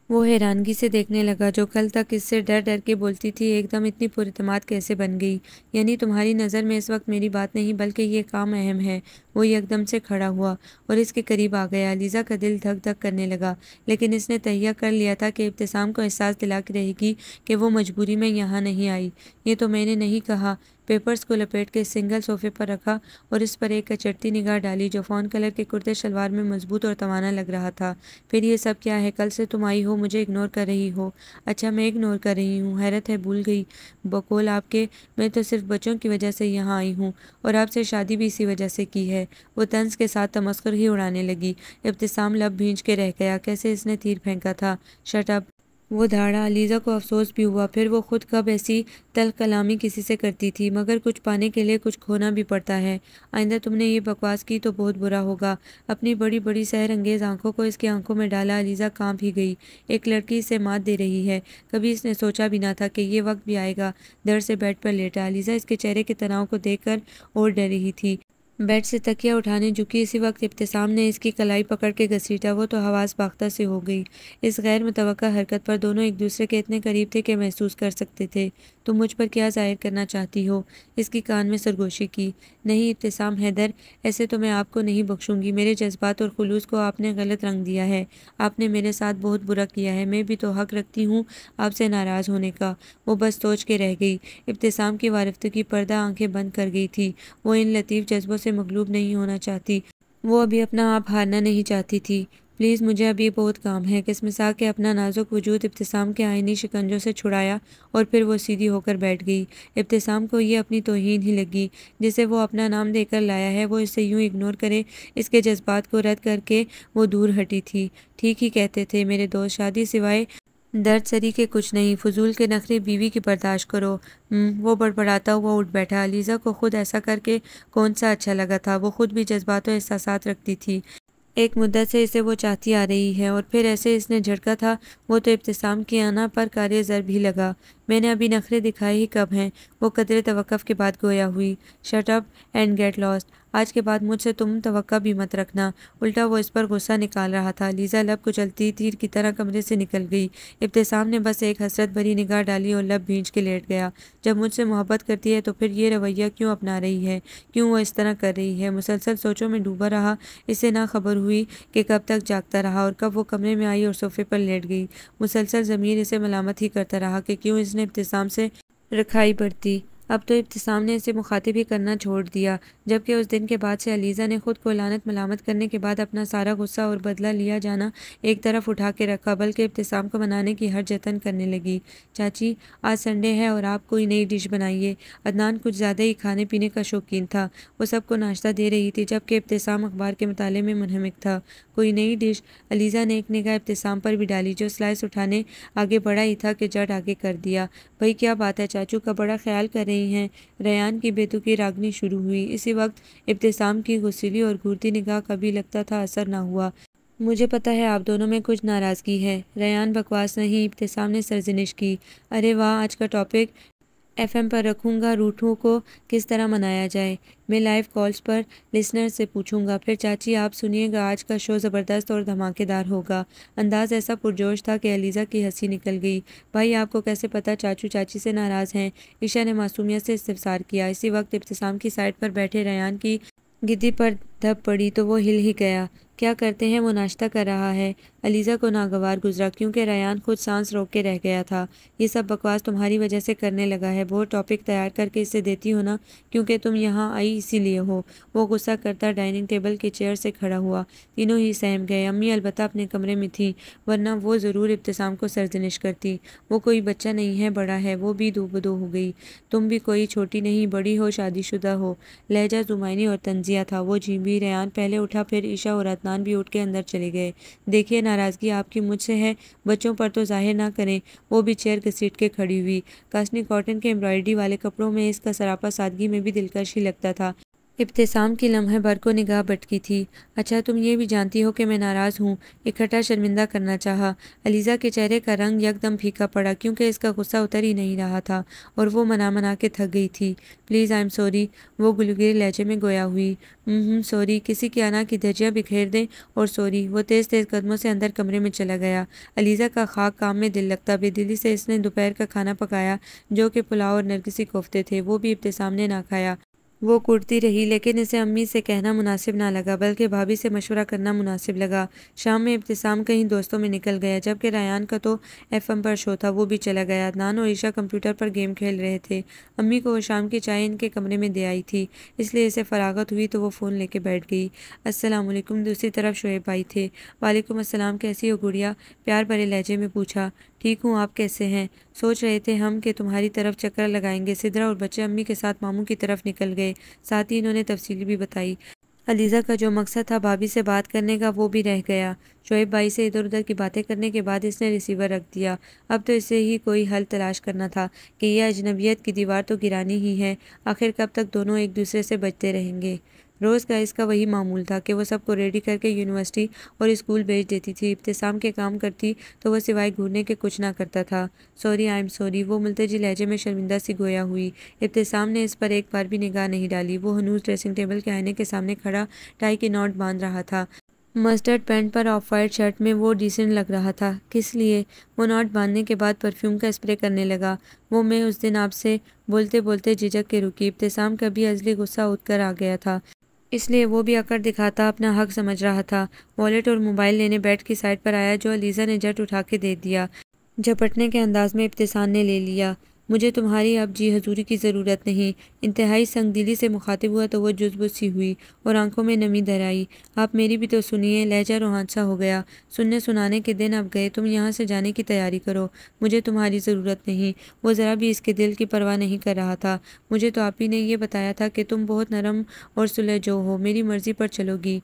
وہ حیرانگی سے دیکھنے لگا، جو کل تک اس سے ڈر ڈر کے بولتی تھی، ایک دم اتنی پر اعتماد کیسے بن گئی؟ یعنی تمہاری نظر میں اس وقت میری بات نہیں بلکہ یہ کام اہم ہے۔ وہ یکدم سے کھڑا ہوا اور اس کے قریب آ گیا۔ علیزہ کا دل دھک دھک کرنے لگا، لیکن اس نے تہیہ کر لیا تھا کہ ابتسام کو احساس دلا کے رہے گی کہ وہ مجبوری میں یہاں نہیں آئی۔ یہ تو میں نے نہیں کہا۔ پیپرز کو لپیٹ کے سنگل صوفے پر رکھا اور اس پر ایک کچرتی نگاہ ڈالی جو فون کلر کے کرتے شلوار میں مضبوط اور توانا لگ رہا تھا۔ پھر یہ سب کیا ہے؟ کل سے تم آئی ہو، مجھے اگنور کر رہی ہو۔ اچھا میں اگنور کر رہی ہوں؟ حیرت ہے، بھول گئی بقول آپ کے، میں تو صرف بچوں کی وجہ سے یہاں آئی ہوں، اور آپ سے شادی بھی اسی وجہ سے کی ہے۔ وہ طنز کے ساتھ تمسخر ہی اڑانے لگی۔ ابتسام لب بھینچ کے رہ گیا، کیسے اس نے تیر پھینکا تھا۔ شٹ اپ، وہ دھاڑا۔ علیزہ کو افسوس بھی ہوا، پھر وہ خود کب ایسی تلخ کلامی کسی سے کرتی تھی، مگر کچھ پانے کے لیے کچھ کھونا بھی پڑتا ہے۔ آئندہ تم نے یہ بکواس کی تو بہت برا ہوگا۔ اپنی بڑی بڑی سحر انگیز آنکھوں کو اس کی آنکھوں میں ڈالا۔ علیزہ کانپ ہی گئی، ایک لڑکی اسے مات دے رہی ہے۔ کبھی اس نے سوچا بھی نہ تھا کہ یہ وقت بھی آئے گا۔ ڈر سے بیڈ پر لیٹا۔ علیزہ اس کے چہرے کے تناؤ کو دیکھ کر اور ڈر رہی تھی۔ بیڈ سے تکیہ اٹھانے جھکی، اسی وقت ابتسام نے اس کی کلائی پکڑ کے گھسیٹا۔ وہ تو حواس باختہ سے ہو گئی۔ اس غیر متوقع حرکت پر دونوں ایک دوسرے کے اتنے قریب تھے کہ محسوس کر سکتے تھے۔ تم مجھ پر کیا ظاہر کرنا چاہتی ہو؟ اس کی کان میں سرگوشی کی۔ نہیں ابتسام، حیدر، ایسے تو میں آپ کو نہیں بخشوں گی۔ میرے جذبات اور خلوص کو آپ نے غلط رنگ دیا ہے۔ آپ نے میرے ساتھ بہت برا کیا ہے۔ میں بھی تو حق رکھتی ہوں آپ سے ناراض ہونے کا۔ وہ بس سوچ کے رہ گئی۔ ابتسام کی وارفتگی پردہ آنکھیں بند کر گئی تھی۔ وہ ان لطیف جذبوں سے مغلوب نہیں ہونا چاہتی۔ وہ ابھی اپنا آپ ہارنا نہیں چاہتی تھی۔ پلیز مجھے ابھی بہت کام ہے، کسمسا کے اپنا نازک وجود ابتسام کے آئینی شکنجوں سے چھڑایا، اور پھر وہ سیدھی ہو کر بیٹھ گئی۔ ابتسام کو یہ اپنی توہین ہی لگی، جسے وہ اپنا نام دے کر لایا ہے، وہ اسے یوں اگنور کرے۔ اس کے جذبات کو رد کر کے وہ دور ہٹی تھی۔ ٹھیک ہی کہتے تھے میرے دوست، شادی سوائے درد سری کے کچھ نہیں، فضول کے نخرے بیوی کی برداشت کرو۔ وہ بڑبڑاتا ہوا اٹھ بیٹھا۔ علیزہ کو خود ایسا کر کے کون سا اچھا لگا تھا؟ وہ خود بھی جذبات و احساسات رکھتی تھی۔ ایک مدت سے اسے وہ چاہتی آ رہی ہے، اور پھر ایسے اس نے جھڑکا تھا۔ وہ تو ابتسام کی انا پر کارِ ضرب ہی لگا۔ میں نے ابھی نخرے دکھائے ہی کب ہیں؟ وہ قدرے توقف کے بعد گویا ہوئی۔ Shut up and get lost. آج کے بعد مجھ سے تم توقع بھی مت رکھنا۔ الٹا وہ اس پر غصہ نکال رہا تھا۔ علیزہ لب کچلتی تیر کی طرح کمرے سے نکل گئی۔ ابتسام نے بس ایک حسرت بھری نگاہ ڈالی اور لب بھینچ کے لیٹ گیا۔ جب مجھ سے محبت کرتی ہے تو پھر یہ رویہ کیوں اپنا رہی ہے؟ کیوں وہ اس طرح کر رہی ہے؟ مسلسل سوچوں میں ڈوبا رہا۔ اسے نہ خبر ہوئی کہ کب تک جاگتا رہا اور کب وہ کمرے میں آئی اور صوفے پر لیٹ گئی۔ مسلسل ضمیر اسے ملامت ہی کرتا رہا کہ کیوں اس نے ابتسام سے رکھائی برتی۔ اب تو ابتسام نے اسے مخاطب ہی کرنا چھوڑ دیا، جبکہ اس دن کے بعد سے علیزہ نے خود کو لعنت ملامت کرنے کے بعد اپنا سارا غصہ اور بدلہ لیا جانا ایک طرف اٹھا کے رکھا، بلکہ ابتسام کو منانے کی ہر جتن کرنے لگی۔ چاچی، آج سنڈے ہے اور آپ کوئی نئی ڈش بنائیے۔ عدنان کچھ زیادہ ہی کھانے پینے کا شوقین تھا، وہ سب کو ناشتہ دے رہی تھی جبکہ ابتسام اخبار کے مطالعے میں منہمک تھا۔ کوئی نئی ڈش؟ علیزہ نے ایک نگاہ ابتسام پر بھی ڈالی جو سلائس اٹھانے آگے بڑھا ہی تھا کہ جٹ آگے کر دیا۔ بھئی کیا بات ہے، چاچو کا بڑا خیال کر رہی ہیں؟ ریان کی بیتوکی راگنی شروع ہوئی۔ اسی وقت ابتسام کی غصیلی اور گھورتی نگاہ کا بھی لگتا تھا اثر نہ ہوا۔ مجھے پتہ ہے آپ دونوں میں کچھ ناراضگی ہے۔ ریان بکواس نہیں، ابتسام نے سرزنش کی۔ ارے واہ، آج کا ٹاپک ایف ایم پر رکھوں گا، روٹھوں کو کس طرح منایا جائے۔ میں لائیو کالز پر لسنر سے پوچھوں گا، پھر چاچی آپ سنیے گا، آج کا شو زبردست اور دھماکے دار ہوگا۔ انداز ایسا پرجوش تھا کہ علیزہ کی ہنسی نکل گئی۔ بھائی آپ کو کیسے پتہ چاچو چاچی سے ناراض ہیں؟ عشا نے معصومیت سے استفسار کیا۔ اسی وقت ابتسام کی سائڈ پر بیٹھے ریان کی گدی پر دھپ پڑی تو وہ ہل ہی گیا۔ کیا کرتے ہیں، وہ ناشتہ کر رہا ہے۔ علیزہ کو ناگوار گزرا کیونکہ ریان خود سانس روک کے رہ گیا تھا۔ یہ سب بکواس تمہاری وجہ سے کرنے لگا ہے، بہت ٹاپک تیار کر کے اسے دیتی ہو نا، کیونکہ تم یہاں آئی اسی لیے ہو۔ وہ غصہ کرتا ڈائننگ ٹیبل کی چیئر سے کھڑا ہوا۔ تینوں ہی سہم گئے۔ امی البتہ اپنے کمرے میں تھیں، ورنہ وہ ضرور ابتسام کو سرزنش کرتی۔ وہ کوئی بچہ نہیں ہے، بڑا ہے، وہ بھی دو بدو ہو گئی۔ تم بھی کوئی چھوٹی نہیں، بڑی ہو، شادی شدہ ہو۔ لہجہ زمینی اور طنزیہ تھا۔ وہ جھیمبی۔ ریان پہلے اٹھا، پھر عشا اور عدنان بھی اٹھ کے اندر چلے گئے۔ دیکھیے، ناراضگی آپ کی مجھ سے ہے، بچوں پر تو ظاہر نہ کریں۔ وہ بھی چیئر گھسیٹ کے کھڑی ہوئی۔ کاشنی کاٹن کے امبرائڈری والے کپڑوں میں اس کا سراپا سادگی میں بھی دلکش ہی لگتا تھا۔ ابتسام کی لمحے بھر کو نگاہ بٹکی تھی۔ اچھا تم یہ بھی جانتی ہو کہ میں ناراض ہوں؟ اکٹھا شرمندہ کرنا چاہا۔ علیزہ کے چہرے کا رنگ یکدم پھیکا پڑا کیونکہ اس کا غصہ اتر ہی نہیں رہا تھا اور وہ منا کے تھک گئی تھی۔ پلیز آئی ایم سوری، وہ گلگیر لہجے میں گویا ہوئی۔ سوری، کسی کی انا کی دھجیاں بکھیر دیں اور سوری۔ وہ تیز تیز قدموں سے اندر کمرے میں چلا گیا۔ علیزہ کا خاک کام میں دل لگتا، بے دلی سے اس نے دوپہر کا کھانا پکایا جو کہ پلاؤ اور نرگسی کوفتے تھے، وہ بھی ابتسام نے نہ کھایا۔ وہ کوڑتی رہی لیکن اسے امی سے کہنا مناسب نہ لگا بلکہ بھابھی سے مشورہ کرنا مناسب لگا۔ شام میں ابتسام کہیں دوستوں میں نکل گیا جبکہ ریان کا تو ایف ایم پر شو تھا، وہ بھی چلا گیا۔ عدنان اور عشا کمپیوٹر پر گیم کھیل رہے تھے۔ امی کو وہ شام کی چائے ان کے کمرے میں دے آئی تھی، اس لیے اسے فراغت ہوئی تو وہ فون لے کے بیٹھ گئی۔ السلام علیکم، دوسری طرف شعیب بھائی تھے۔ وعلیکم السلام، کیسی ہو گڑیا؟ پیار بھرے لہجے میں پوچھا۔ ٹھیک ہوں، آپ کیسے ہیں؟ سوچ رہے تھے ہم کہ تمہاری طرف چکر لگائیں گے۔ سدرا اور بچے امی کے ساتھ ماموں کی طرف نکل گئے، ساتھ ہی انہوں نے تفصیل بھی بتائی۔ علیزہ کا جو مقصد تھا بھابھی سے بات کرنے کا وہ بھی رہ گیا۔ شعیب بھائی سے ادھر ادھر کی باتیں کرنے کے بعد اس نے ریسیور رکھ دیا۔ اب تو اسے ہی کوئی حل تلاش کرنا تھا کہ یہ اجنبیت کی دیوار تو گرانی ہی ہے، آخر کب تک دونوں ایک دوسرے سے بچتے رہیں گے۔ روز کا اس کا وہی معمول تھا کہ وہ سب کو ریڈی کر کے یونیورسٹی اور اسکول بھیج دیتی تھی۔ ابتسام کے کام کرتی تو وہ سوائے گھورنے کے کچھ نہ کرتا تھا۔ سوری، آئی ایم سوری، وہ ملتجی لہجے میں شرمندہ سی گویا ہوئی۔ ابتسام نے اس پر ایک بار بھی نگاہ نہیں ڈالی۔ وہ ہنوز ڈریسنگ ٹیبل کے آئینے کے سامنے کھڑا ٹائی کی نوٹ باندھ رہا تھا۔ مسٹرڈ پینٹ پر آف وائٹ شرٹ میں وہ ڈیسنٹ لگ رہا تھا۔ کس لیے؟ وہ نوٹ باندھنے کے بعد پرفیوم کا اسپرے کرنے لگا۔ وہ میں اس دن آپ سے بولتے بولتے جھجک کے رکی۔ ابتسام کا بھی ازلی غصہ اٹھ کر آ گیا تھا، اس لیے وہ بھی اکڑ دکھاتا اپنا حق سمجھ رہا تھا۔ والیٹ اور موبائل لینے بیڈ کی سائڈ پر آیا جو علیزہ نے جھٹ اٹھا کے دے دیا۔ جھپٹنے کے انداز میں ابتسام نے لے لیا۔ مجھے تمہاری اب جی حضوری کی ضرورت نہیں۔ انتہائی سنگ دلی سے مخاطب ہوا تو وہ جزبز سی ہوئی اور آنکھوں میں نمی در آئی۔ آپ میری بھی تو سنیے، لہجہ روحان سا ہو گیا۔ سننے سنانے کے دن اب گئے، تم یہاں سے جانے کی تیاری کرو، مجھے تمہاری ضرورت نہیں۔ وہ ذرا بھی اس کے دل کی پرواہ نہیں کر رہا تھا۔ مجھے تو آپ ہی نے یہ بتایا تھا کہ تم بہت نرم اور سلجھو ہو، میری مرضی پر چلو گی۔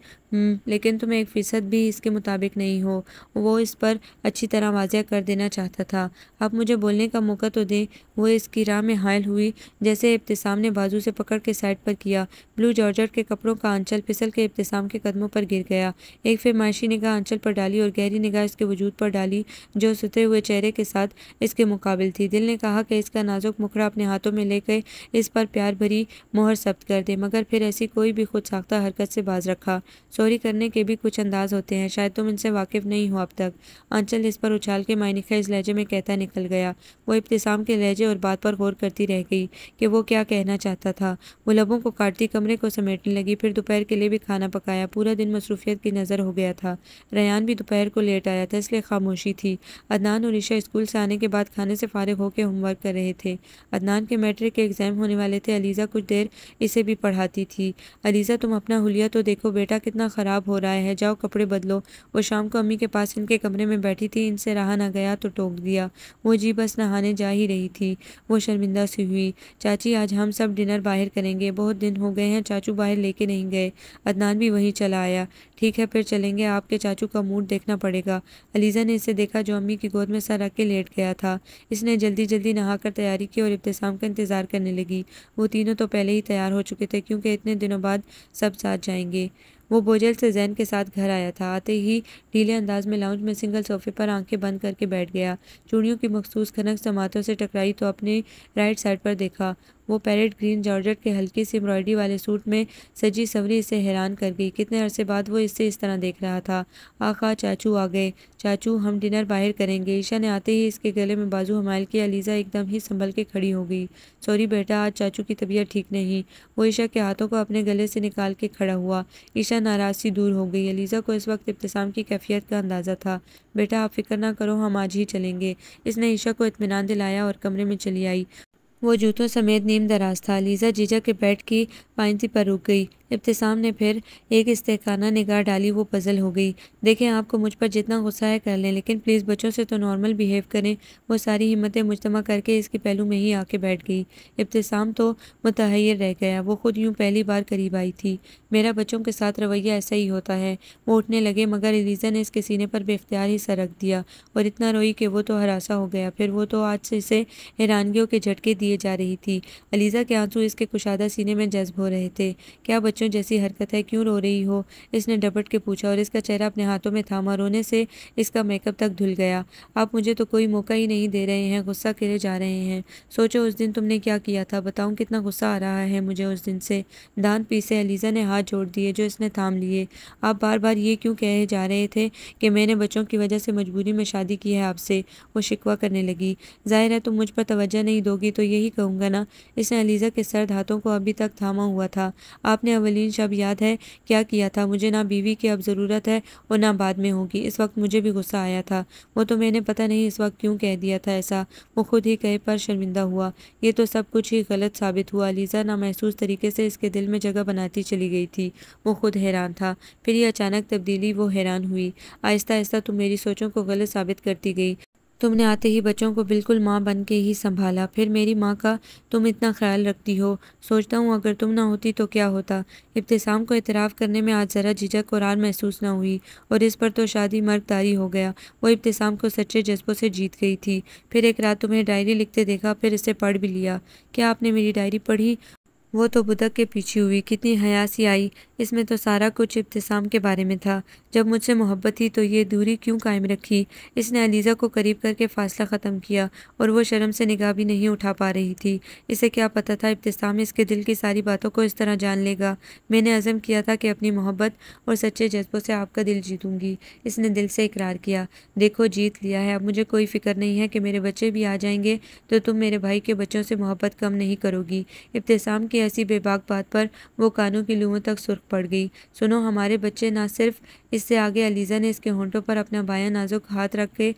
لیکن تم 1% بھی اس کے مطابق نہیں ہو۔ وہ اس پر اچھی طرح واضح کر دینا چاہتا تھا۔ آپ مجھے بولنے کا موقع تو دیں۔ وہ اس کی راہ میں حائل ہوئی جیسے ابتسام نے بازو سے پکڑ کے سائڈ پر کیا۔ بلو جارجٹ کے کپڑوں کا آنچل پھسل کے ابتسام کے قدموں پر گر گیا۔ ایک فرمائشی نگاہ آنچل پر ڈالی اور گہری نگاہ اس کے وجود پر ڈالی جو سترے ہوئے چہرے کے ساتھ اس کے مقابل تھی۔ دل نے کہا کہ اس کا نازک مکھڑا اپنے ہاتھوں میں لے کے اس پر پیار بھری مہر ثبت کر دے، مگر پھر ایسی کوئی بھی خود ساختہ حرکت سے باز رکھا۔ سوری کرنے کے بھی کچھ انداز ہوتے ہیں، شاید تم ان سے واقف نہیں ہو اب تک۔ آنچل اس پر اچھال کے معنی خیز لہجے میں کہتا نکل گیا۔ وہ ابتسام کے لہجے اور بات پر غور کرتی رہ گئی کہ وہ کیا کہنا چاہتا تھا۔ وہ لبوں کو کاٹتی کمرے کو سمیٹنے لگی، پھر دوپہر کے لیے بھی کھانا پکایا۔ پورا دن مصروفیت کی نظر ہو گیا تھا۔ ریان بھی دوپہر کو لیٹ آیا تھا، اس لیے خاموشی تھی۔ عدنان اور عشاء اسکول سے آنے کے بعد کھانے سے فارغ ہو کے ہوم ورک کر رہے تھے۔ عدنان کے میٹرک کے ایگزام ہونے والے تھے۔ علیزہ کچھ دیر اسے بھی پڑھاتی تھی۔ علیزہ تم اپنا حلیہ تو دیکھو بیٹا، کتنا خراب ہو رہا ہے، جاؤ کپڑے بدلو۔ وہ شام کو امی کے پاس ان کے کمرے میں بیٹھی تھی، ان سے رہا نہ گیا تو ٹوک دیا۔ وہ جی بس نہانے جا ہی رہی تھی، وہ شرمندہ سی ہوئی۔ چاچی آج ہم سب ڈنر باہر کریں گے، بہت دن ہو گئے ہیں چاچو باہر لے کے نہیں گئے۔ عدنان بھی وہیں چلا آیا۔ ٹھیک ہے پھر چلیں گے، آپ کے چاچو کا موڈ دیکھنا پڑے گا۔ علیزہ نے اسے دیکھا جو امی کی گود میں سر رکھ کے لیٹ گیا تھا۔ اس نے جلدی جلدی نہا کر تیاری کی اور ابتسام کا انتظار کرنے لگی۔ وہ تینوں تو پہلے ہی تیار ہو چکے تھے کیونکہ اتنے دنوں بعد سب ساتھ جائیں گے۔ وہ بوجھل سے زین کے ساتھ گھر آیا تھا۔ آتے ہی ڈھیلے انداز میں لاؤنج میں سنگل صوفے پر آنکھیں بند کر کے بیٹھ گیا۔ چوڑیوں کی مخصوص کھنک سماعتوں سے ٹکرائی تو اپنے رائٹ سائڈ پر دیکھا۔ وہ پیرٹ گرین جارجٹ کے ہلکی سی امبرائڈری والے سوٹ میں سجی سوری اسے حیران کر گئی۔ کتنے عرصے بعد وہ اسے اس طرح دیکھ رہا تھا۔ آقا چاچو آ گئے۔ چاچو ہم ڈنر باہر کریں گے۔ عشاء نے آتے ہی اس کے گلے میں بازو حمائل کیا۔ علیزہ ایک دم ہی سنبھل کے کھڑی ہو گئی۔ سوری بیٹا، آج چاچو کی طبیعت ٹھیک نہیں۔ وہ عشاء کے ہاتھوں کو اپنے گلے سے نکال کے کھڑا ہوا۔ عشاء ناراض سی دور ہو گئی۔ علیزہ کو اس وقت ابتسام کی کیفیت کا اندازہ تھا۔ بیٹا آپ فکر نہ کرو، ہم آج ہی چلیں گے۔ اس نے عشاء کو اطمینان دلایا اور کمرے میں چلی آئی۔ وہ جوتوں سمیت نیم دراز تھا۔ علیزہ جھجک کے بیڈ کی پائنتی پر رک گئی۔ ابتسام نے پھر ایک استحقانہ نگاہ ڈالی۔ وہ پزل ہو گئی۔ دیکھیں آپ کو مجھ پر جتنا غصہ ہے کر لیں، لیکن پلیز بچوں سے تو نارمل بیہیو کریں۔ وہ ساری ہمتیں مجتمع کر کے اس کے پہلو میں ہی آ کے بیٹھ گئی۔ ابتسام تو متحیر رہ گیا، وہ خود یوں پہلی بار قریب آئی تھی۔ میرا بچوں کے ساتھ رویہ ایسا ہی ہوتا ہے۔ وہ اٹھنے لگے مگر علیزہ نے اس کے سینے پر بے اختیار ہی سر رکھ دیا اور اتنا روئی کہ وہ تو ہراساں ہو گیا۔ پھر وہ تو آج سے اسے حیرانگیوں کے جھٹکے دیے جا رہی تھی۔ علیزہ کے آنسو اس کے کشادہ سینے میں جذب ہو رہے تھے۔ کیا بچوں جیسی حرکت ہے، کیوں رو رہی ہو؟ اس نے ڈپٹ کے پوچھا اور اس کا چہرہ اپنے ہاتھوں میں تھاما۔ رونے سے اس کا میک اپ تک دھل گیا۔ آپ مجھے تو کوئی موقع ہی نہیں دے رہے ہیں، غصہ کرے جا رہے ہیں۔ سوچو اس دن تم نے کیا کیا تھا، بتاؤں کتنا غصہ آ رہا ہے مجھے اس دن سے۔ دانت پیسے علیزہ نے ہاتھ جوڑ دیے جو اس نے تھام لیے۔ آپ بار بار یہ کیوں کہے جا رہے تھے کہ میں نے بچوں کی وجہ سے مجبوری میں شادی کی ہے آپ سے؟ وہ شکوہ کرنے لگی۔ ظاہر ہے تم مجھ پر توجہ نہیں دو گی تو یہی کہوں گا نا۔ اس نے علیزہ کے سرد ہاتھوں کو ابھی تک تھاما ہوا تھا۔ آپ نے اولین شب یاد ہے کیا کیا تھا؟ مجھے نہ بیوی کی اب ضرورت ہے اور نہ بعد میں ہوگی۔ اس وقت مجھے بھی غصہ آیا تھا، وہ تو میں نے پتہ نہیں اس وقت کیوں کہہ دیا تھا ایسا۔ وہ خود ہی کہے پر شرمندہ ہوا۔ یہ تو سب کچھ ہی غلط ثابت ہوا۔ علیزہ نامحسوس طریقے سے اس کے دل میں جگہ بناتی چلی گئی تھی۔ وہ خود حیران تھا۔ پھر یہ اچانک تبدیلی، وہ حیران ہوئی۔ آہستہ آہستہ تم میری سوچوں کو غلط ثابت کرتی گئی۔ تم نے آتے ہی بچوں کو بالکل ماں بن کے ہی سنبھالا، پھر میری ماں کا تم اتنا خیال رکھتی ہو۔ سوچتا ہوں اگر تم نہ ہوتی تو کیا ہوتا۔ ابتسام کو اعتراف کرنے میں آج ذرا جھجک اور آر محسوس نہ ہوئی اور اس پر تو شادی مرگ داری ہو گیا۔ وہ ابتسام کو سچے جذبوں سے جیت گئی تھی۔ پھر ایک رات تمہیں ڈائری لکھتے دیکھا، پھر اسے پڑھ بھی لیا۔ کیا آپ نے میری ڈائری پڑھی؟ وہ تو بدک کے پیچھے ہوئی۔ کتنی حیا سی آئی، اس میں تو سارا کچھ ابتسام کے بارے میں تھا۔ جب مجھ سے محبت تھی تو یہ دوری کیوں قائم رکھی؟ اس نے علیزہ کو قریب کر کے فاصلہ ختم کیا اور وہ شرم سے نگاہ بھی نہیں اٹھا پا رہی تھی۔ اسے کیا پتہ تھا ابتسام اس کے دل کی ساری باتوں کو اس طرح جان لے گا۔ میں نے عزم کیا تھا کہ اپنی محبت اور سچے جذبوں سے آپ کا دل جیتوں گی۔ اس نے دل سے اقرار کیا۔ دیکھو جیت لیا ہے، اب مجھے کوئی فکر نہیں ہے کہ میرے بچے بھی آ جائیں گے تو تم میرے بھائی کے بچوں سے محبت کم نہیں کرو گی۔ ابتسام کی ایسی بے باک بات پر وہ کانوں کی لوؤں تک سرخ پڑ گئی۔ سنو ہمارے بچے نہ صرف اس سے آگے علیزہ نے اس کے ہونٹوں پر اپنا بایاں نازک ہاتھ رکھ کے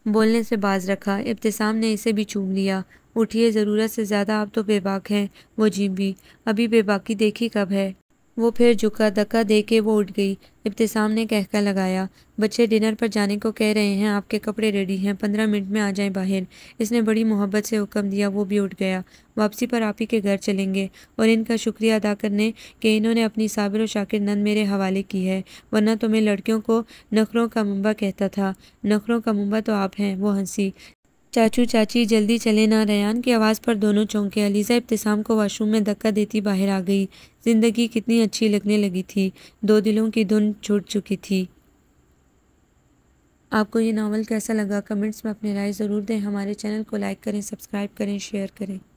بولنے سے باز رکھا۔ ابتسام نے اسے بھی چوم لیا۔ اٹھیے، ضرورت سے زیادہ آپ تو بے باک ہیں۔ وہ جھیمبی۔ ابھی بے باکی دیکھی کب ہے؟ وہ پھر جھکا، دھکا دے کے وہ اٹھ گئی۔ ابتسام نے کہکہ لگایا۔ بچے ڈنر پر جانے کو کہہ رہے ہیں، آپ کے کپڑے ریڈی ہیں، 15 منٹ میں آ جائیں باہر۔ اس نے بڑی محبت سے حکم دیا۔ وہ بھی اٹھ گیا۔ واپسی پر آپ ہی کے گھر چلیں گے اور ان کا شکریہ ادا کرنے کہ انہوں نے اپنی صابر و شاکر نند میرے حوالے کی ہے، ورنہ تو میں لڑکیوں کو نخروں کا منبع کہتا تھا۔ نخروں کا منبع تو آپ ہیں۔ وہ ہنسی۔ چاچو چاچی جلدی چلے نا۔ ریان کی آواز پر دونوں چونکے۔ علیزہ ابتسام کو واش روم میں دھکا دیتی باہر آ گئی۔ زندگی کتنی اچھی لگنے لگی تھی، دو دلوں کی دھن چھوٹ چکی تھی۔ آپ کو یہ ناول کیسا لگا؟ کمنٹس میں اپنی رائے ضرور دیں۔ ہمارے چینل کو لائک کریں، سبسکرائب کریں، شیئر کریں۔